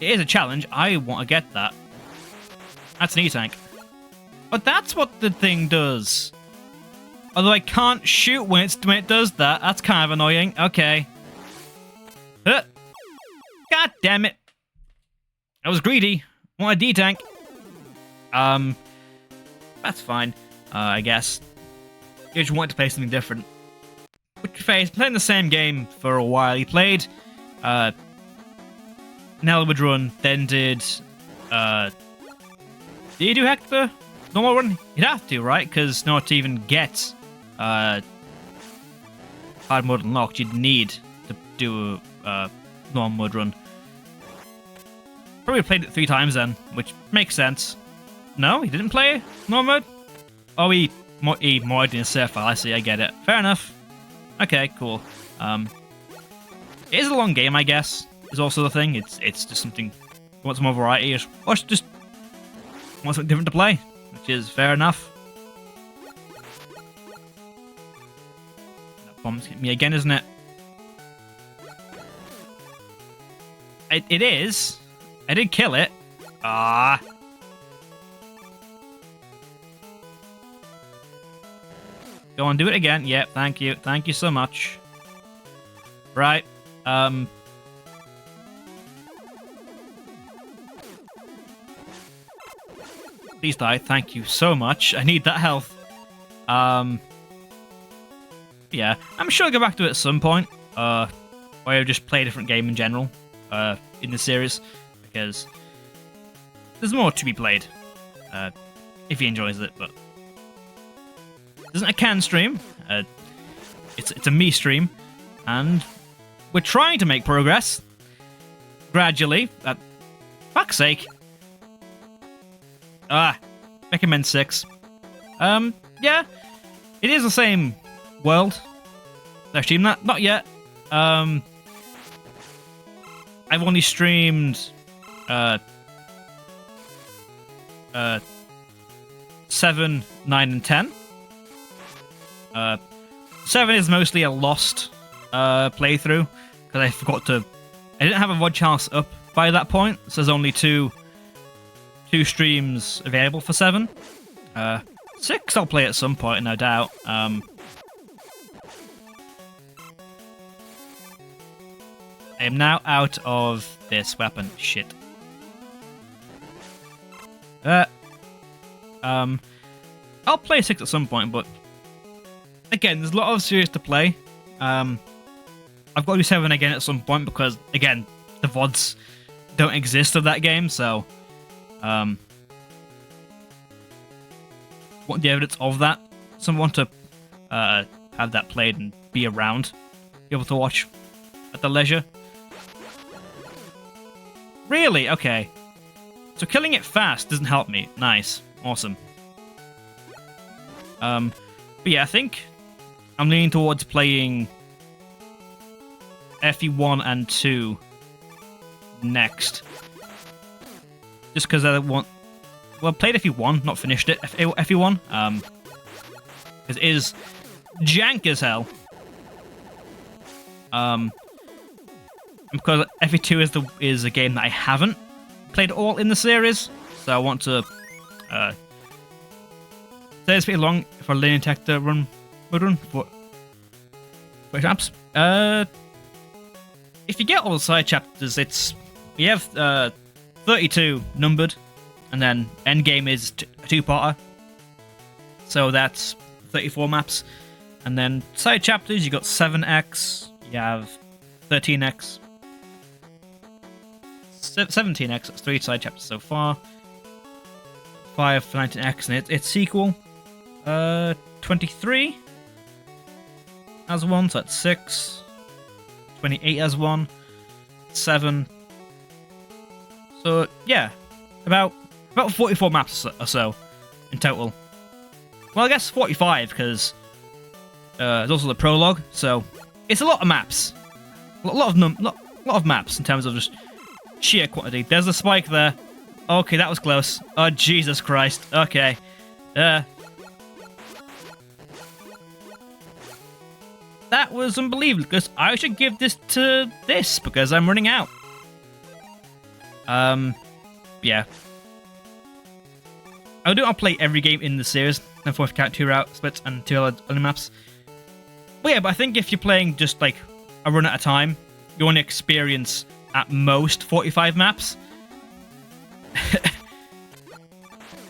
It is a challenge. I want to get that. That's an E-Tank. But that's what the thing does. Although I can't shoot when it does that. That's kind of annoying. Okay. God damn it. I was greedy. Want a D-Tank. That's fine. I guess. You just wanted to play something different. Which he's playing the same game for a while. He played Nelwood Run, then did he do Hector? Normal Run? He'd have to, right? Because not to even get hard mode unlocked, you'd need to do a normal mode run. Probably played it 3 times then, which makes sense. No, he didn't play normal mode? Oh, he modded in a save file. I see, I get it. Fair enough. Okay, cool. It is a long game, I guess. Is also the thing. It's just something. You want some more variety? Or just want something different to play, which is fair enough. That bomb's hit me again, isn't it? It is. I did kill it. Ah. Go on, do it again. Yep, thank you. Thank you so much. Right. Please die. Thank you so much. I need that health. Yeah, I'm sure I'll go back to it at some point. Or I'll just play a different game in general. In the series. Because there's more to be played. If he enjoys it, but it isn't a can stream. It's a me stream. And we're trying to make progress. Gradually. Fuck's sake. Mega Man 6. Yeah. It is the same world. Did I stream that? Not yet. I've only streamed 7, 9, and 10. 7 is mostly a lost playthrough because I forgot to. I didn't have a VOD channel up by that point, so there's only two streams available for 7. 6 I'll play at some point, no doubt. I am now out of this weapon. Shit. I'll play 6 at some point, but again, there's a lot of series to play. I've got to do 7 again at some point because, again, the VODs don't exist of that game, so want the evidence of that. Someone want to have that played and be around, be able to watch at the leisure. Really? Okay. So killing it fast doesn't help me. Nice. Awesome. But yeah, I think I'm leaning towards playing FE1 and 2 next. Just because I want... Well, played FE1, not finished it. FE1. Because it is jank as hell. Because FE2 is a game that I haven't played all in the series, so I want to say it's pretty long for linear tech to run for perhaps. If you get all the side chapters, we have 30 32 numbered, and then endgame is a two-parter. So that's 34 maps. And then side chapters, you got 7x, you have 13x, 17x, that's 3 side chapters so far. 5 for 19x and its sequel. 23 as one, so that's 6. 28 as one. 7. So yeah, about 44 maps or so in total. Well, I guess 45 because there's also the prologue, so it's a lot of maps. A lot of maps in terms of just sheer quantity. There's a spike there. Okay, that was close. Oh, Jesus Christ. Okay. That was unbelievable, because I should give this to this, because I'm running out. Yeah. I do want to play every game in the series, and if I count 2 route splits and 2 other maps. But yeah, but I think if you're playing just like a run at a time, you want to experience at most 45 maps.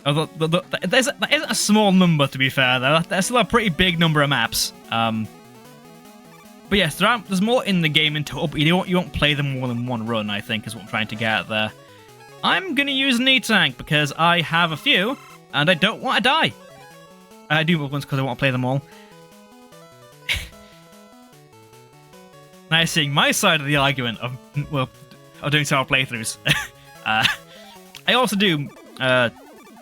Although that isn't a small number, to be fair, though. That's still a pretty big number of maps. But yes, there's more in the game in total, but you won't play them more than one run, I think, is what I'm trying to get at there. I'm going to use an E-Tank, because I have a few, and I don't want to die. I do ones because I want to play them all. Now seeing my side of the argument of doing several playthroughs. I also do... I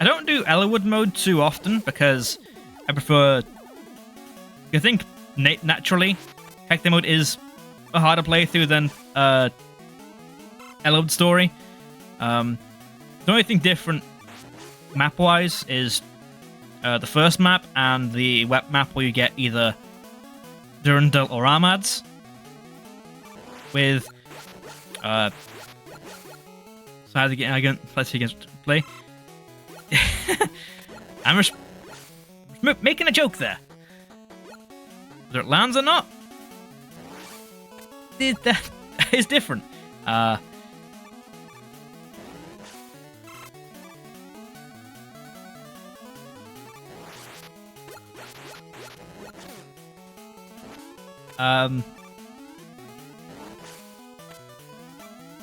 don't do Eliwood mode too often, because I prefer... I think naturally, Hector mode is a harder playthrough than Eliwood story. The only thing different map-wise is the first map and the web map where you get either Durandal or Armads. With so again, let's see against play. I'm just making a joke there. Whether it lands or not, that is different.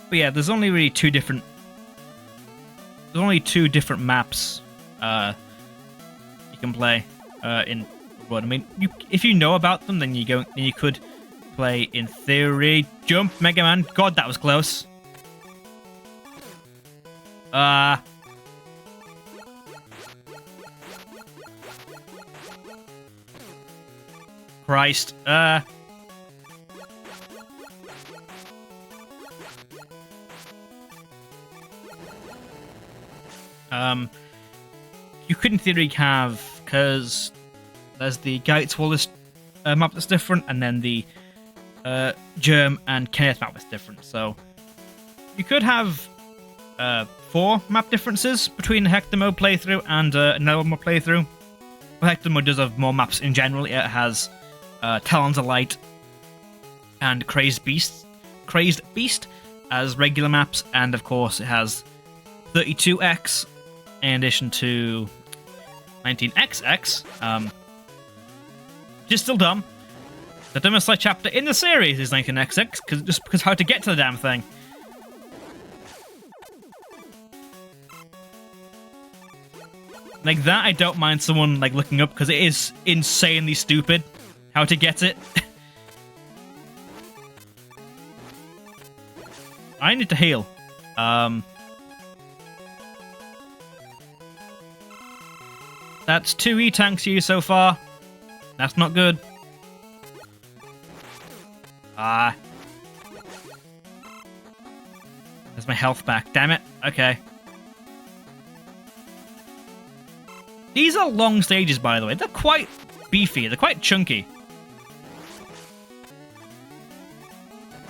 But yeah, there's only really two different maps you can play in Run. I mean, if you know about them, then you could play in theory. Jump, Mega Man. God, that was close. Christ. You could in theory have, because there's the Gates Wallace map that's different, and then the Germ and Kenneth map that's different. So you could have 4 map differences between the Hector mode playthrough and another mode playthrough. Well, Hector mode does have more maps in general. It has Talons of Light and Crazed Beast as regular maps, and of course it has 32x in addition to 19XX, which is still dumb. The dumbest side chapter in the series is 19XX, because how to get to the damn thing. Like that, I don't mind someone like looking up, because it is insanely stupid how to get it. I need to heal. That's 2 E-Tanks used so far. That's not good. There's my health back. Damn it. Okay. These are long stages, by the way. They're quite beefy. They're quite chunky.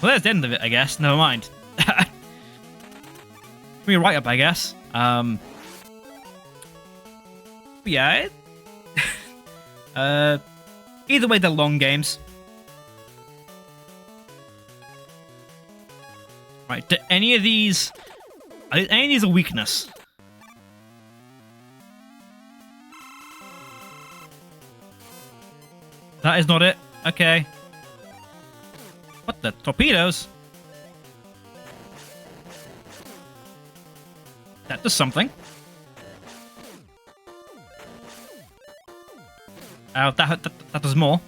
Well, there's the end of it, I guess. Never mind. We're right up, I guess. Yeah. Either way, they're long games. Right, do any of these Any needs a weakness. That is not it. Okay. What the? Torpedoes? That does something. That does more.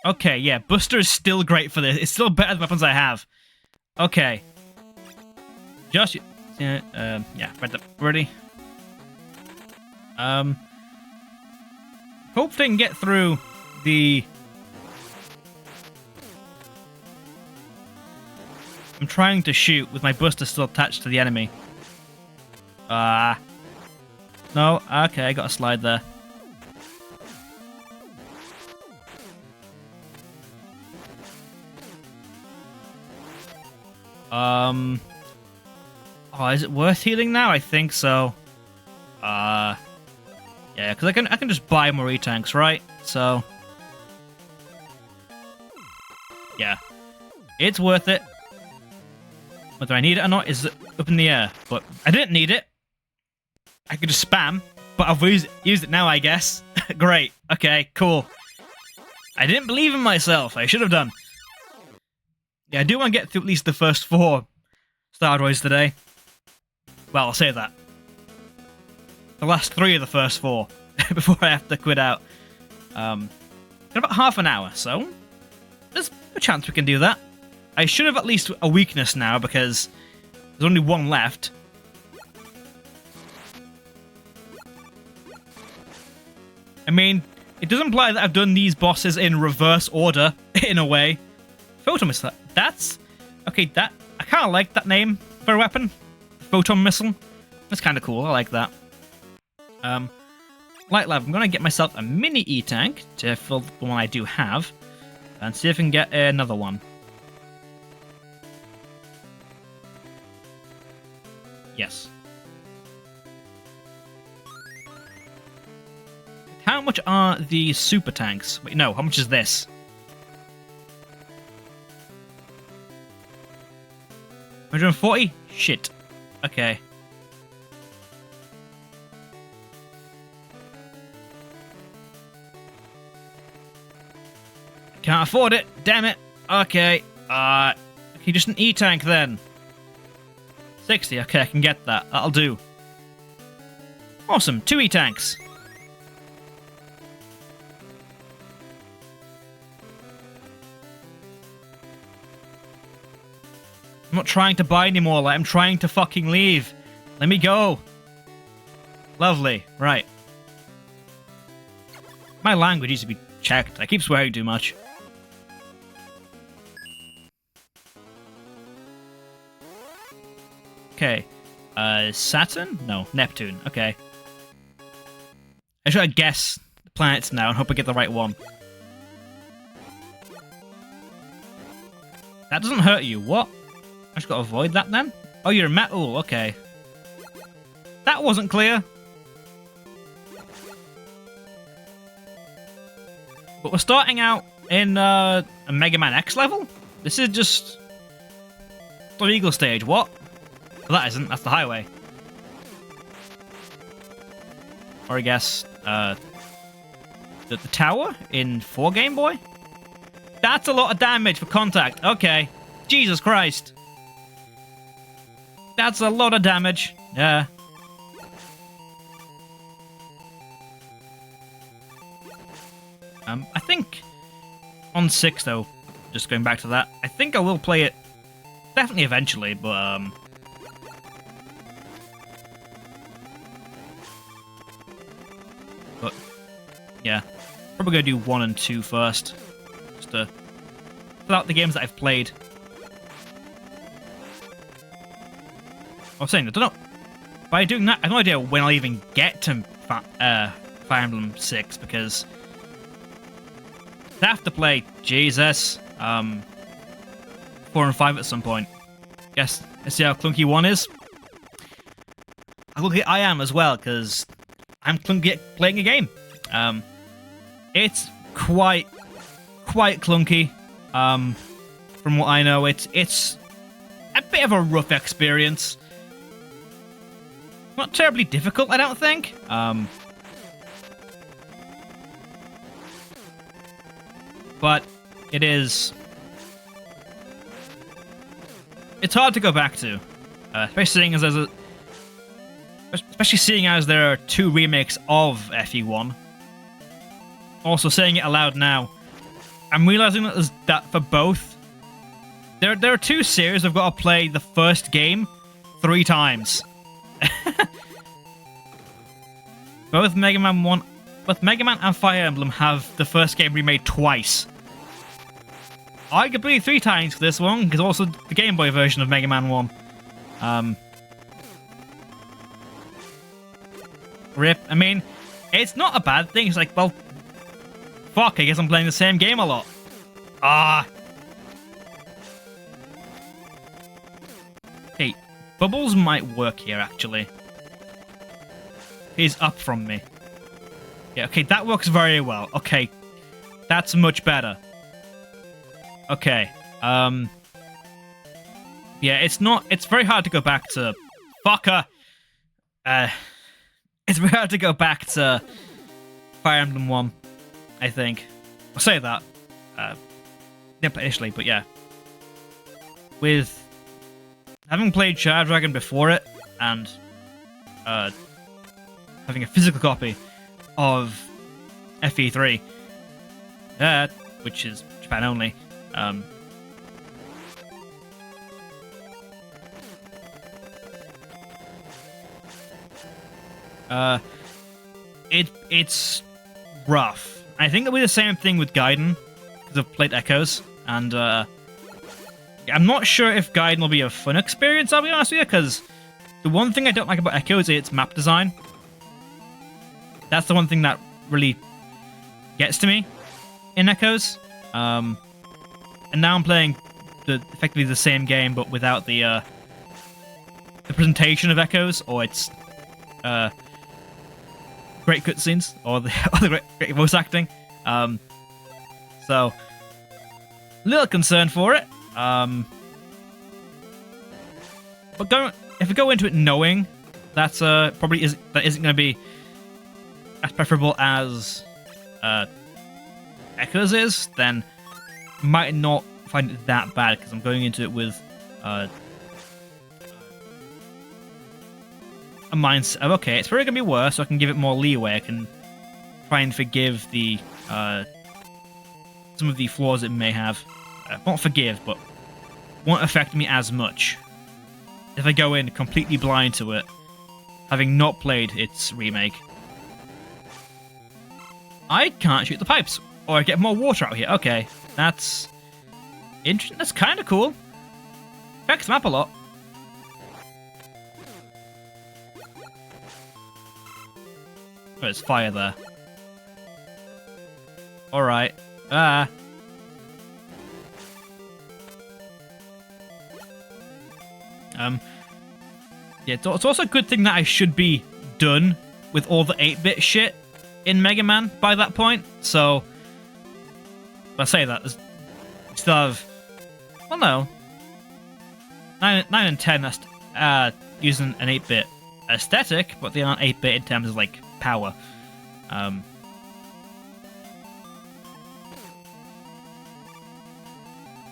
Okay, yeah, Buster is still great for this. It's still better than weapons I have. Okay. Just, yeah, right up, ready. Hope they can get through the... I'm trying to shoot with my Buster still attached to the enemy. No, okay, I got a slide there. Oh, is it worth healing now? I think so. Yeah, because I can just buy more E-tanks, right? So, yeah, it's worth it. Whether I need it or not is up in the air, but I didn't need it. I could just spam, but I've used it now, I guess. Great. Okay, cool. I didn't believe in myself. I should have done. Yeah, I do want to get through at least the first 4 Stardroids today. Well, I'll say that. The last 3 of the first 4 before I have to quit out. In about half an hour, so there's a chance we can do that. I should have at least a weakness now because there's only 1 left. I mean, it does imply that I've done these bosses in reverse order, in a way. Photon missile. That's... Okay, that... I kind of like that name for a weapon. Photon missile. That's kind of cool. I like that. Light Lab. I'm going to get myself a mini E-tank to fill the one I do have. And see if I can get another one. Yes. How much are the super tanks? Wait, no. How much is this? 140? Shit. Okay. Can't afford it. Damn it. Okay. Okay, just an E-tank then. 60. Okay, I can get that. That'll do. Awesome. 2 E-tanks. I'm not trying to buy anymore, like, I'm trying to fucking leave. Let me go. Lovely. Right. My language needs to be checked. I keep swearing too much. Okay. Saturn? No, Neptune. Okay. I should guess the planets now and hope I get the right one. That doesn't hurt you. What? I just gotta avoid that then? Oh, you're a metal. Okay. That wasn't clear. But we're starting out in a Mega Man X level? This is just... the Eagle stage. What? Well, that isn't. That's the highway. Or I guess, the tower in 4 Game Boy? That's a lot of damage for contact. Okay. Jesus Christ. That's a lot of damage. Yeah. I think on 6 though, just going back to that, I think I will play it definitely eventually, but yeah, probably gonna do 1 and 2 first, just to fill out the games that I've played. I was saying, I don't know. By doing that, I have no idea when I'll even get to Fire Emblem 6, because I have to play, Jesus, 4 and 5 at some point. Guess, let's see how clunky 1 is. clunky I am as well, because I'm clunky at playing a game. It's quite clunky. From what I know, it's a bit of a rough experience. Not terribly difficult, I don't think. But it is... It's hard to go back to. Especially seeing as there are 2 remakes of FE1. Also, saying it aloud now, I'm realizing that for both, there are 2 series I've got to play the first game 3 times. Both Mega Man and Fire Emblem have the first game remade twice. Arguably 3 times for this one, because also the Game Boy version of Mega Man 1. Rip. I mean, it's not a bad thing. It's like, well, fuck, I guess I'm playing the same game a lot. Hey, Bubbles might work here, actually. He's up from me. Yeah, okay, that works very well. Okay, that's much better. Okay, yeah, it's very hard to go back to... Fucker! It's very hard to go back to Fire Emblem 1, I think. I'll say that. Initially, but yeah. With having played Shadow Dragon before it, and having a physical copy of FE3, which is Japan only, it's rough. I think that'll be the same thing with Gaiden, because I've played Echoes, and I'm not sure if Gaiden will be a fun experience, I'll be honest with you, because the one thing I don't like about Echoes is its map design. That's the one thing that really gets to me in Echoes. And now I'm playing effectively the same game, but without the presentation of Echoes, or its great cutscenes, or the great voice acting. So, a little concerned for it. But if we go into it knowing that isn't going to be as preferable as Echoes is, then might not find it that bad, because I'm going into it with a mindset of, okay, it's probably going to be worse, so I can give it more leeway. I can try and forgive the some of the flaws it may have. Not forgive, but won't affect me as much if I go in completely blind to it, having not played its remake. I can't shoot the pipes, or I get more water out here. Okay, that's interesting. That's kind of cool. Affects the map a lot. Oh, there's fire there. Alright. Yeah, it's also a good thing that I should be done with all the 8-bit shit in Mega Man by that point. So, if I say that, we still have... Well, no. 9 and 10 are using an 8-bit aesthetic, but they aren't 8-bit in terms of, like, power. Yeah,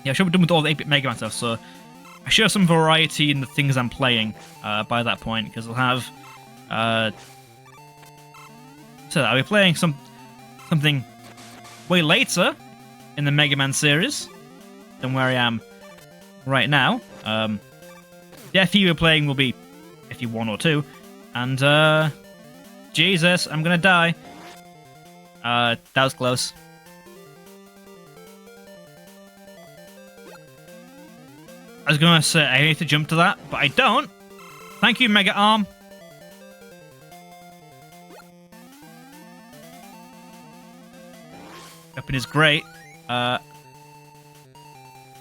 I should be done with all the 8-bit Mega Man stuff, so I should have some variety in the things I'm playing by that point, because I'll have... so I'll be playing something way later in the Mega Man series than where I am right now. The FE we're playing will be FE 1 or 2, and Jesus, I'm gonna die. That was close. I was gonna say I need to jump to that, but I don't. Thank you, Mega Arm. Weapon is great.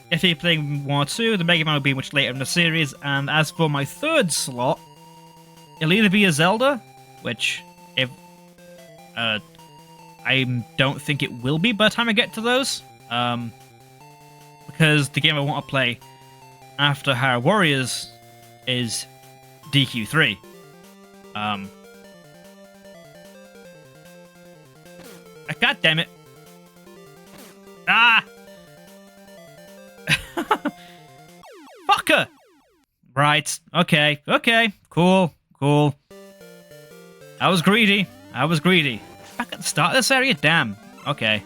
If you're playing 1 or 2, the Mega Man will be much later in the series. And as for my third slot, it'll either be a Zelda, which if I don't think it will be by the time I get to those, because the game I want to play after Hyrule Warriors is DQ3. God damn it! Ah! Fucker! Right. Okay. Okay. Cool. Cool. I was greedy. I was greedy. Back at the start of this area? Damn. Okay.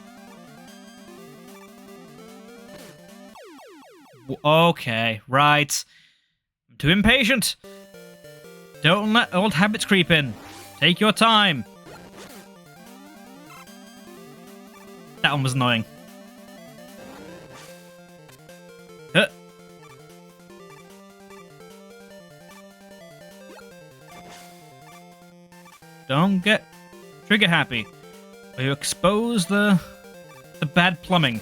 Okay. Right. I'm too impatient. Don't let old habits creep in. Take your time. That one was annoying. Don't get trigger happy, or you expose the bad plumbing.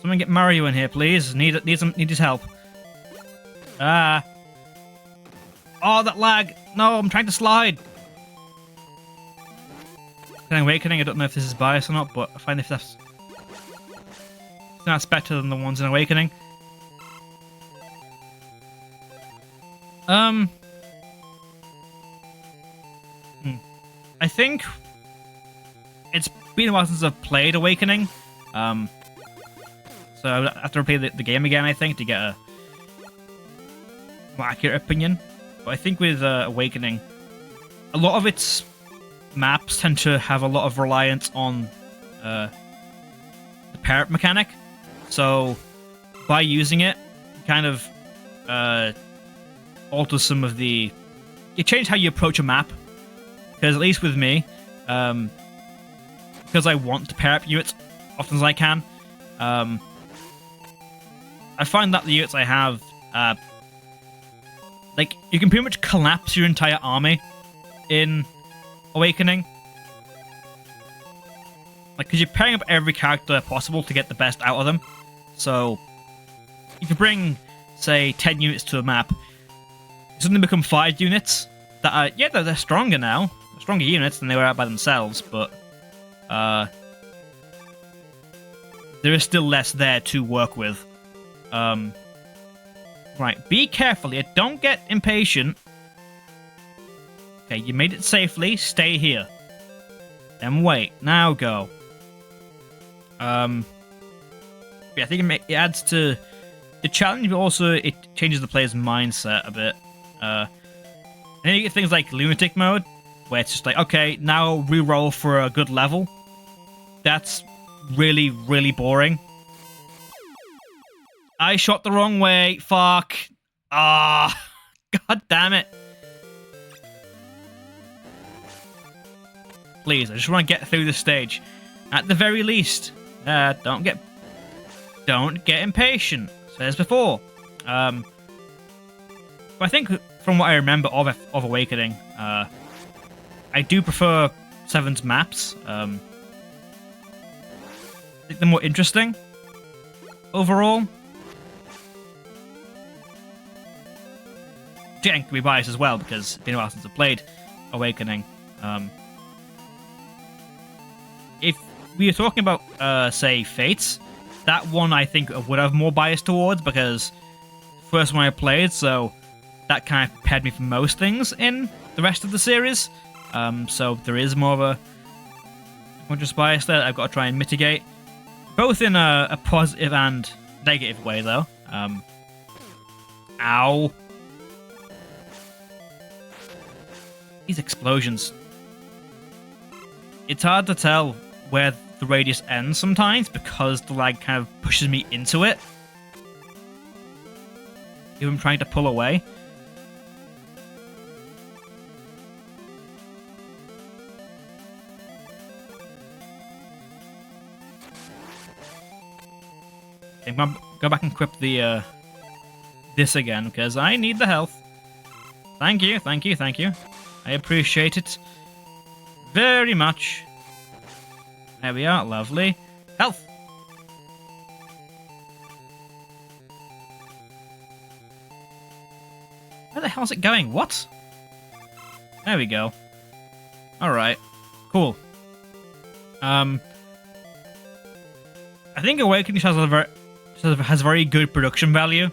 Someone get Mario in here, please. Need his help. Ah. Oh, that lag. No, I'm trying to slide. In Awakening, I don't know if this is biased or not, but I find if that's better than the ones in Awakening. I think it's been a while since I've played Awakening. So I have to replay the game again, I think, to get a more accurate opinion. But I think with Awakening, a lot of its maps tend to have a lot of reliance on the parrot mechanic. So by using it, you kind of alter some of the... You change how you approach a map. Because at least with me, because I want to pair up units often as I can, I find that the units I have, like, you can pretty much collapse your entire army in Awakening. Like, because you're pairing up every character possible to get the best out of them. So, if you bring, say, 10 units to a map, you suddenly become 5 units that are, yeah, they're stronger now. Stronger units than they were out by themselves, but there is still less there to work with. Right, be careful here. Don't get impatient. Okay, you made it safely. Stay here. Then wait. Now go. Yeah, I think it adds to the challenge, but also it changes the player's mindset a bit. And then you get things like Lunatic Mode, where it's just like, okay, now re-roll for a good level. That's really, really boring. I shot the wrong way. Fuck. Ah. God damn it. Please, I just want to get through this stage. At the very least. Don't get impatient. Says before. But I think from what I remember of Awakening, I do prefer 7's maps. I think they're more interesting overall. Again, can be biased as well because it's been a while since I've played Awakening. If we were talking about, say, Fates, that one I think I would have more bias towards because first one I played, so that kind of prepared me for most things in the rest of the series. So there is more of a conscious bias there that I've got to try and mitigate. Both in a positive and negative way, though. Ow. These explosions. It's hard to tell where the radius ends sometimes because the lag kind of pushes me into it. Even trying to pull away. Okay, I'm gonna go back and equip the this again because I need the health. Thank you, thank you, thank you. I appreciate it very much. There we are, lovely. Health! Where the hell is it going? What? There we go. Alright. Cool. I think Awakening has very good production value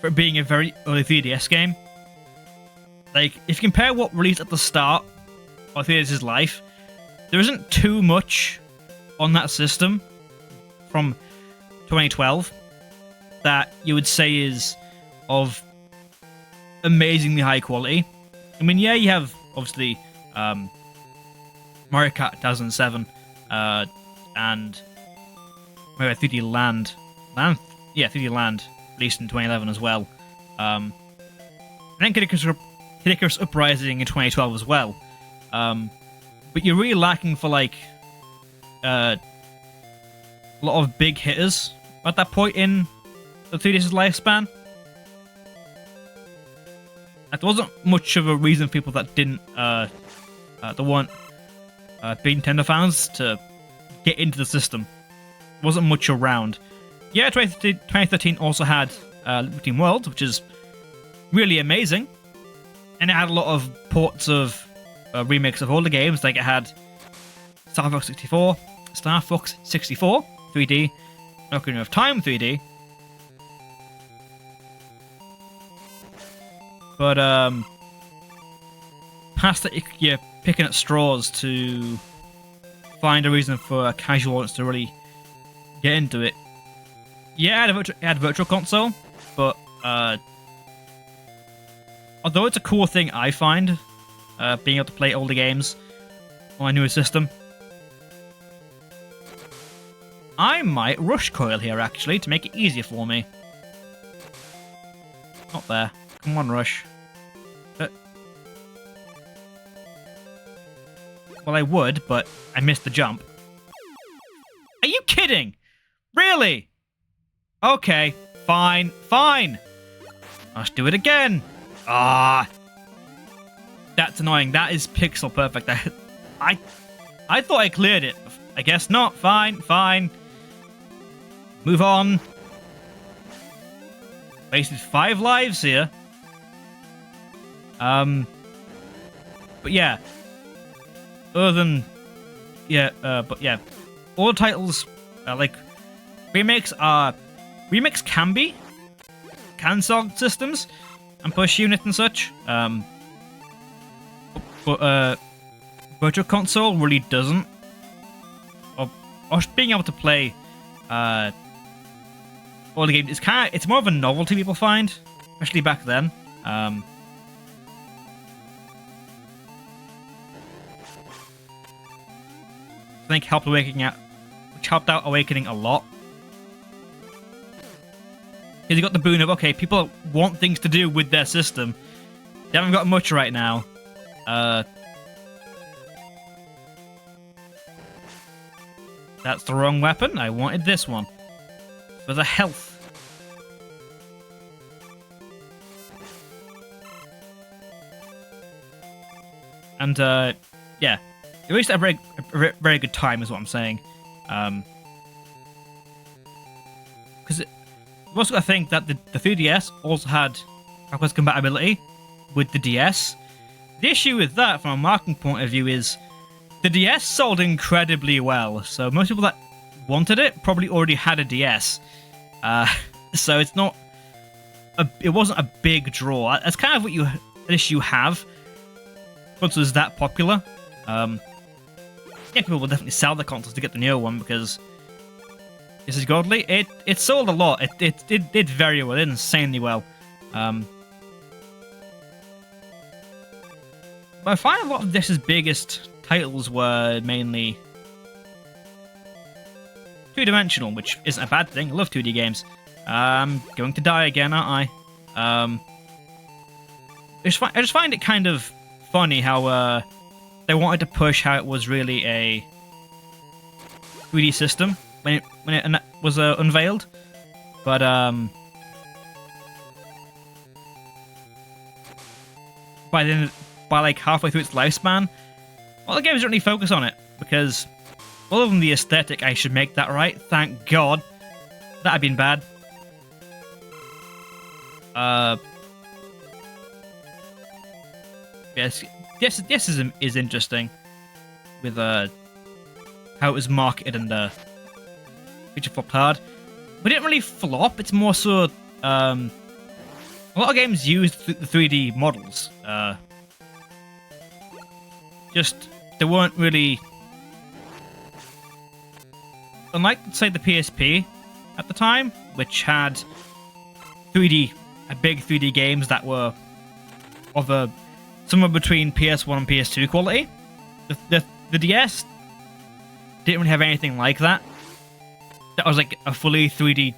for being a very early 3DS game. Like, if you compare what released at the start of 3DS's life, there isn't too much on that system from 2012 that you would say is of amazingly high quality. I mean, yeah, you have, obviously, Mario Kart 2007, and Mario 3D Land. 3D Land, released in 2011 as well. And then Kid Icarus Uprising in 2012 as well. But you're really lacking for, like, a lot of big hitters at that point in the 3DS's lifespan. There wasn't much of a reason for people that didn't, that weren't big Nintendo fans to get into the system. There wasn't much around. Yeah, 2013 also had Liberty World, which is really amazing. And it had a lot of ports of remakes of older games, like it had Star Fox 64, 3D, Ocarina of Time 3D. But past that, you're picking at straws to find a reason for a casual audience to really get into it. Yeah, it had Virtual Console, but although it's a cool thing I find, being able to play older games on my newer system, I might Rush Coil here, actually, to make it easier for me. Not there. Come on, Rush. Well, I would, but I missed the jump. Are you kidding? Really? Okay, fine. Let's do it again. Ah, that's annoying. That is pixel perfect. I thought I cleared it. I guess not. Fine. Move on. Wasted 5 lives here. But yeah. Other than, all the titles, like, remakes can solve systems and push units and such. But Virtual Console really doesn't. Or being able to play all the games, it's more of a novelty people find, especially back then. I think helped out Awakening a lot. Because you got the boon of, okay, people want things to do with their system. They haven't got much right now. That's the wrong weapon. I wanted this one. For the health. And, yeah. At least a very good time is what I'm saying. Because you've also got to think that the 3DS also had backwards compatibility with the DS. The issue with that, from a marketing point of view, is the DS sold incredibly well. So most people that wanted it probably already had a DS. So it's not... it wasn't a big draw. That's kind of an issue you have. Console is that popular. Yeah, people will definitely sell the consoles to get the newer one because this is godly. It sold a lot. It did very well. It did insanely well. But I find a lot of this biggest titles were mainly two-dimensional, which isn't a bad thing. I love 2D games. I'm going to die again, aren't I? I just find it kind of funny how they wanted to push how it was really a 3D system when it was unveiled, but by like halfway through its lifespan, well, the games don't really focus on it because, other than the aesthetic, I should make that right. Thank God, that'd been bad. Yes, this is interesting with how it was marketed and feature flopped hard. But it didn't really flop. It's more so a lot of games used the 3D models. Just they weren't really, unlike say the PSP at the time, which had big 3D games that were of a somewhere between PS1 and PS2 quality. The DS didn't really have anything like that. That was like a fully 3D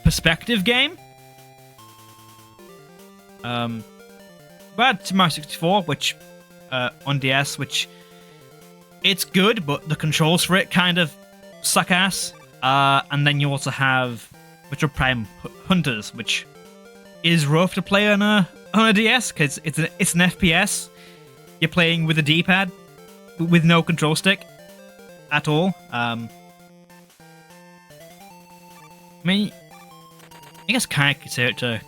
perspective game. We had Mario 64, which on DS, which it's good, but the controls for it kind of suck ass. And then you also have Metroid Prime Hunters, which is rough to play on a DS because it's an FPS. You're playing with a D-pad with no control stick at all. I mean, I guess kind of consider it to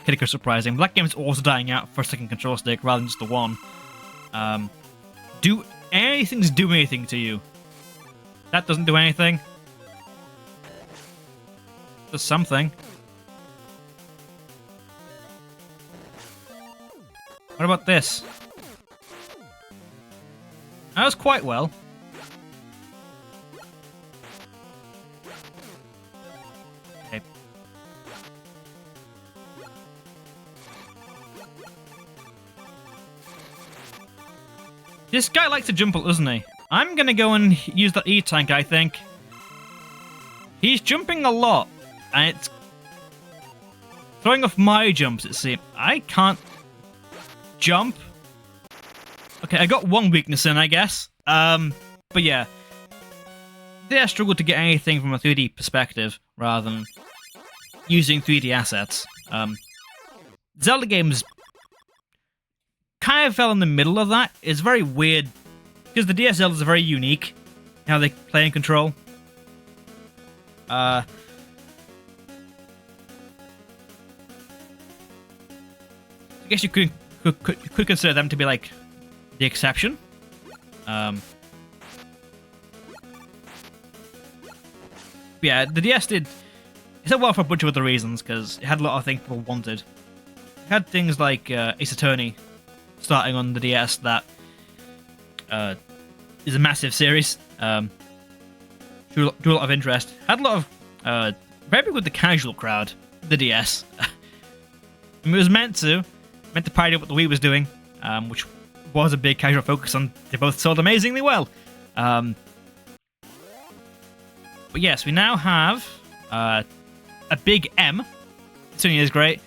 critical surprising, but that game's also dying out for a second control stick rather than just the one. Do anything's do anything to you? That doesn't do anything. Does something. What about this? That was quite well. Okay. This guy likes to jump a lot, doesn't he? I'm gonna go and use that E-Tank, I think. He's jumping a lot, and it's throwing off my jumps, it seems. I can't jump. Okay, I got one weakness in, I guess. But yeah. I struggled to get anything from a 3D perspective, rather than using 3D assets. Zelda games kind of fell in the middle of that. It's very weird, because the DS Zeldas are very unique, how they play and control. I guess you could consider them to be like the exception. Yeah, the DS did well for a bunch of other reasons because it had a lot of things people wanted. It had things like Ace Attorney starting on the DS that is a massive series. Drew a lot of interest. Had a lot of very big with the casual crowd. The DS. I mean, it was meant to parody what the Wii was doing, which was a big casual focus on. They both sold amazingly well. But yes, we now have a big M. It certainly is great.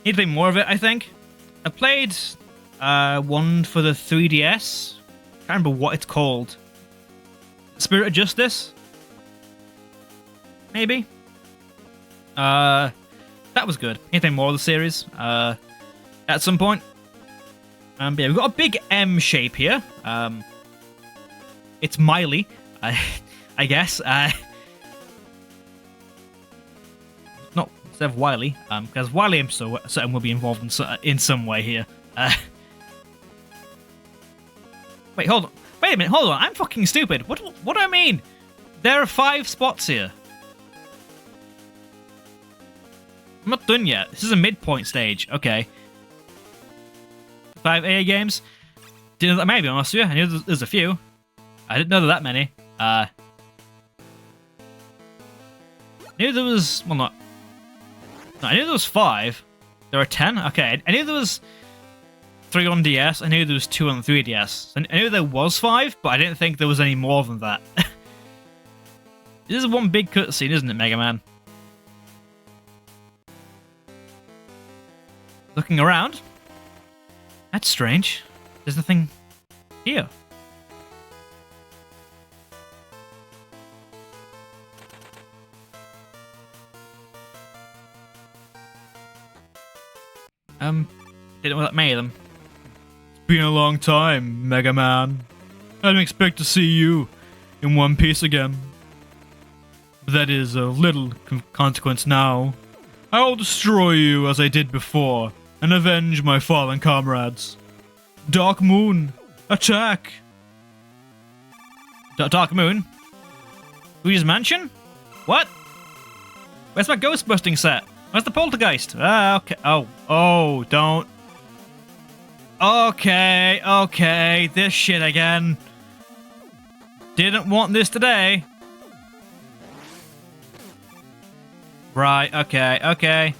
Need to play more of it, I think. I played one for the 3DS. Can't remember what it's called. Spirit of Justice? Maybe? That was good. Anything more of the series? At some point. But yeah, we've got a big M shape here. It's Miley, I guess. Not instead of Wily, because Wily I'm certain will be involved in some way here. Wait, hold on. Wait a minute, hold on. I'm fucking stupid. What do I mean? There are 5 spots here. I'm not done yet. This is a midpoint stage. Okay. 5 AA games. Didn't know that many, to be honest with you. I knew there's a few. I didn't know there were that many. I knew there was... Well, not... No, I knew there was 5. There are 10? Okay. I knew there was 3 on DS. I knew there was 2 on 3DS. I knew there was 5, but I didn't think there was any more than that. This is one big cutscene, isn't it, Mega Man? Looking around. That's strange. There's nothing here. Didn't know that many of them. It's been a long time, Mega Man. I didn't expect to see you in one piece again. But that is of little consequence now. I will destroy you as I did before, and avenge my fallen comrades. Dark Moon, attack! Dark Moon? Luigi's Mansion? What? Where's my ghost busting set? Where's the poltergeist? Ah, okay. Oh, don't. Okay, this shit again. Didn't want this today. Right, okay.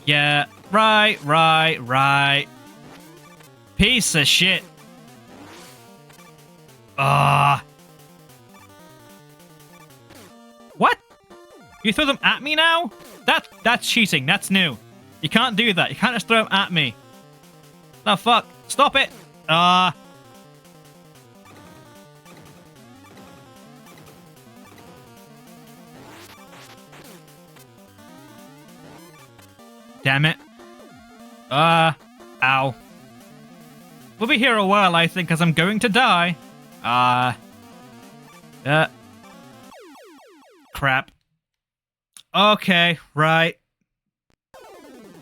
Yeah, right. Piece of shit. What? You throw them at me now? That's cheating. That's new. You can't do that. You can't just throw them at me. The fuck? Stop it. Damn it. Ow. We'll be here a while, I think, because I'm going to die. Crap. Okay, right.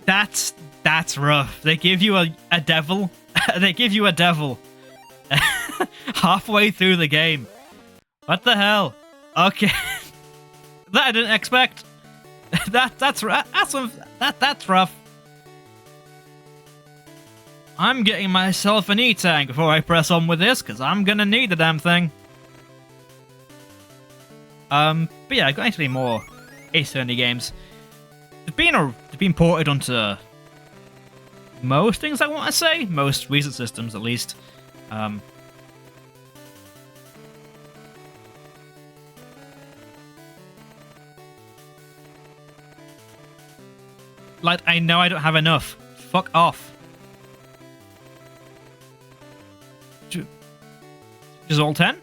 That's rough. They give you a devil. They give you a devil. Halfway through the game. What the hell? Okay. That I didn't expect. That's rough. I'm getting myself an E-Tank before I press on with this, because I'm gonna need the damn thing. But yeah, I've got actually more Ace Attorney games. They've been ported onto most things, I want to say. Most recent systems, at least. Like, I know I don't have enough. Fuck off. Is all 10?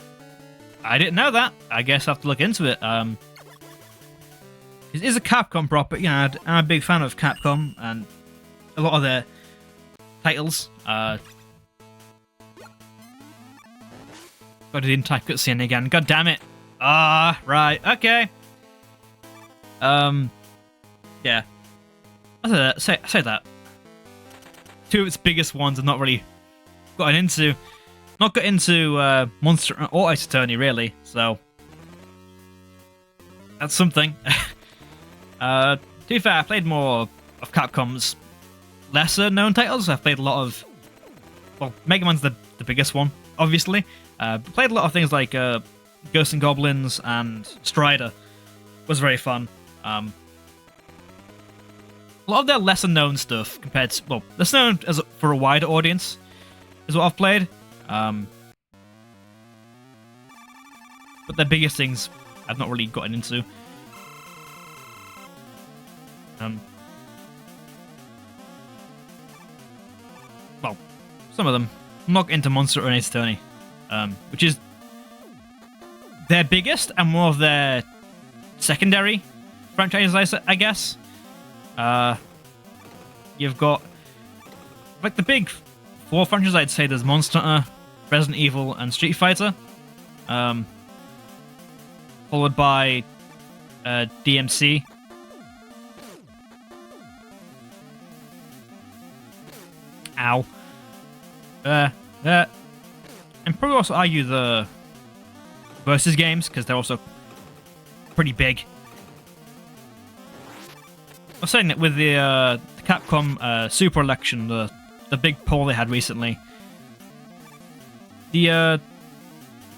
I didn't know that. I guess I have to look into it. It is a Capcom property. You know, I'm a big fan of Capcom and a lot of their titles. God, I didn't type cutscene again. God damn it. Right. Okay. Yeah. I say that. Two of its biggest ones I've not really gotten into. Not got into Monster or Ace Attorney, really, so that's something. To be fair, I played more of Capcom's lesser known titles. I've played a lot of, well, Mega Man's the biggest one, obviously. Played a lot of things like Ghosts and Goblins and Strider. Was very fun. A lot of their lesser known stuff compared to, well, lesser known as for a wider audience is what I've played. But the biggest things I've not really gotten into. Well, some of them. I'm not into Monster or Ace Attorney, which is their biggest and more of their secondary franchises, I guess. You've got like the big four franchises. I'd say there's Monster Hunter, Resident Evil, and Street Fighter. Followed by DMC. Ow. And probably also argue the versus games, because they're also pretty big. I was saying that with the Capcom Super Election, the big poll they had recently, the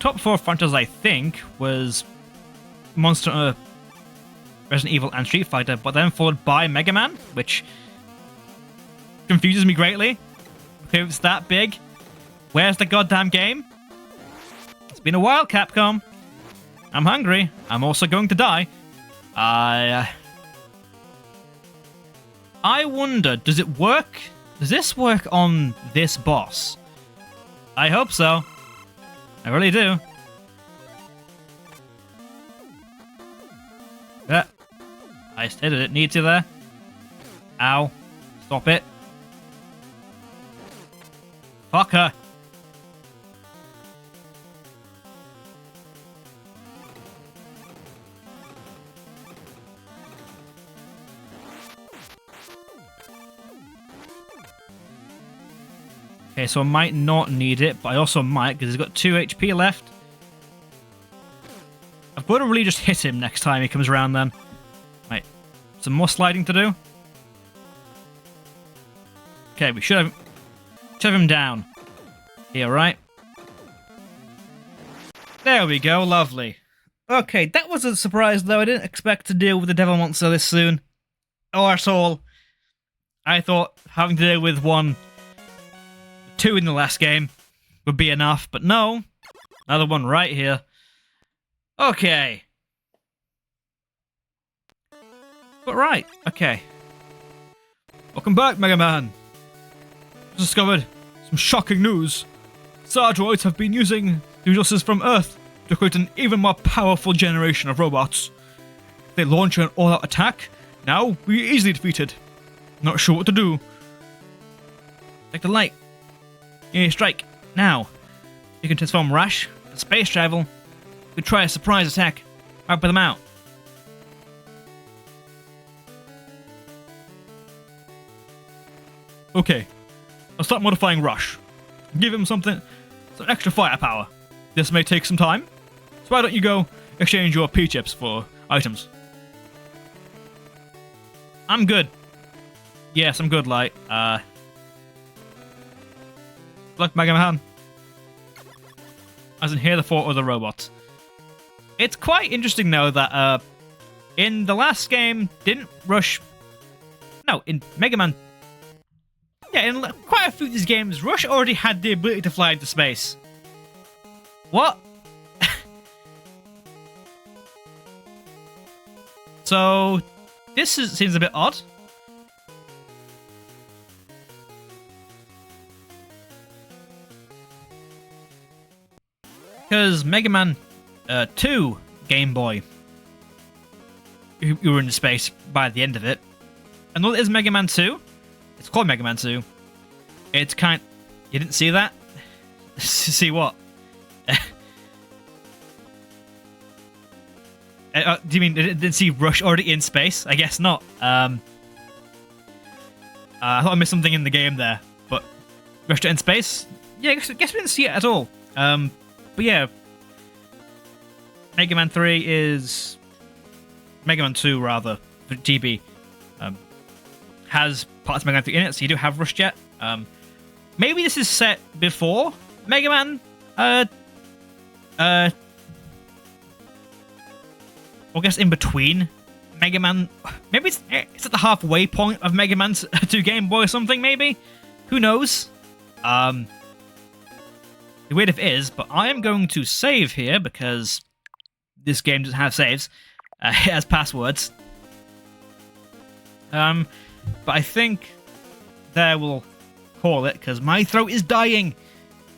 top four franchises, I think, was Monster Hunter, Resident Evil, and Street Fighter, but then followed by Mega Man, which confuses me greatly. If it's that big, where's the goddamn game? It's been a while, Capcom. I'm hungry. I'm also going to die. I wonder, does it work? Does this work on this boss? I hope so. I really do. I did it. Need to there. Ow. Stop it. Fuck her. Okay, so I might not need it, but I also might, because he's got 2 HP left. I've got to really just hit him next time he comes around then. Right, some more sliding to do. Okay, we should have him down. Here, right? There we go, lovely. Okay, that was a surprise though. I didn't expect to deal with the Devil Monster this soon. Or at all. I thought having to deal with 2 in the last game would be enough, but no. Another one right here. Okay. But right, okay. Welcome back, Mega Man. Discovered some shocking news. Zardroids have been using the resources from Earth to create an even more powerful generation of robots. They launch an all-out attack. Now we're easily defeated. Not sure what to do. Take the light. Yeah, strike. Now. You can transform Rash to space travel. We try a surprise attack. Wipe them out. Okay. I'll start modifying Rush. Give him some extra firepower. This may take some time. So why don't you go exchange your P-chips for items? I'm good. Yes, I'm good, Light. Look, Mega Man. As in here, the 4 other robots. It's quite interesting, though, that in the last game, didn't Rush... No, in Mega Man... Yeah, in quite a few of these games, Rush already had the ability to fly into space. What? So, seems a bit odd. Because Mega Man 2 Game Boy, you were in space by the end of it. And what is Mega Man 2? It's called Mega Man 2. It's kind... You didn't see that? See what? Do you mean didn't see Rush already in space? I guess not. I thought I missed something in the game there, but Rush in space? Yeah, I guess we didn't see it at all. But yeah, Mega Man 3 is... Mega Man 2, rather, for GB, has parts of Mega Man 3 in it, so you do have Rush Jet. Maybe this is set before Mega Man, I guess in between Mega Man. Maybe it's at the halfway point of Mega Man 2 Game Boy or something, maybe? Who knows? Weird if it is, but I am going to save here because this game doesn't have saves. It has passwords. But I think there we'll call it because my throat is dying.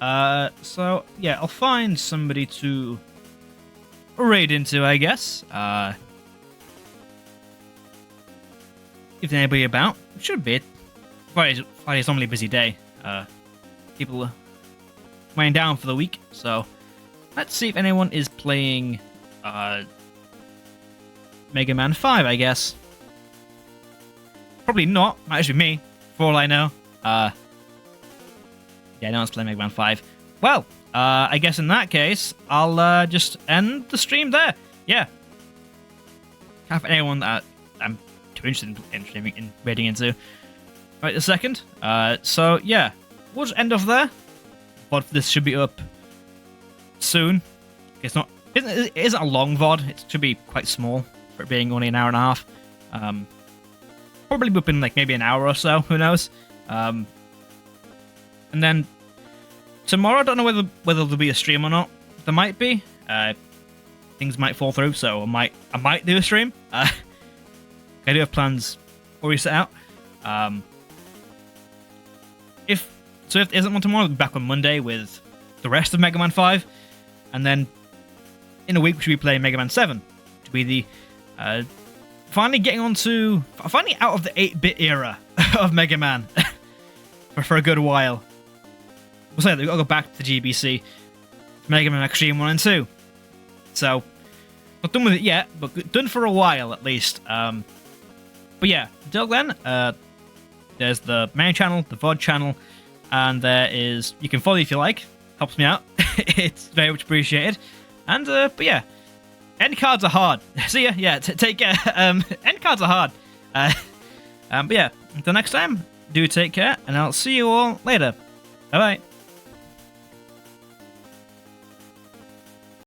So yeah, I'll find somebody to raid into, I guess. If there's anybody about, it should be. Friday's normally a busy day. People are weighing down for the week, so let's see if anyone is playing Mega Man 5, I guess. Probably not. Might just be me, for all I know. Yeah, no one's playing Mega Man 5. Well, I guess in that case, I'll just end the stream there. Yeah. Can't find anyone that I'm too interested in raiding into right this second. So, yeah. We'll just end off there. VOD for this should be up soon. It's not... It isn't a long VOD. It should be quite small for it being only an hour and a half. Probably up in like maybe an hour or so. Who knows? And then tomorrow, I don't know whether there'll be a stream or not. There might be. Things might fall through, so I might do a stream. I do have plans already set out. If there isn't one tomorrow, I'll be back on Monday with the rest of Mega Man 5, and then in a week we should be playing Mega Man 7 to be the finally out of the 8-bit era of Mega Man for a good while. We'll say that we've got to go back to GBC, Mega Man Extreme 1 and 2. So, not done with it yet, but done for a while at least. But yeah, until then, there's the main channel, the VOD channel, And there is, you can follow if you like, helps me out. It's very much appreciated. And but yeah, end cards are hard. See ya. Yeah, take care. End cards are hard. But yeah, until next time, do take care, and I'll see you all later. Bye bye.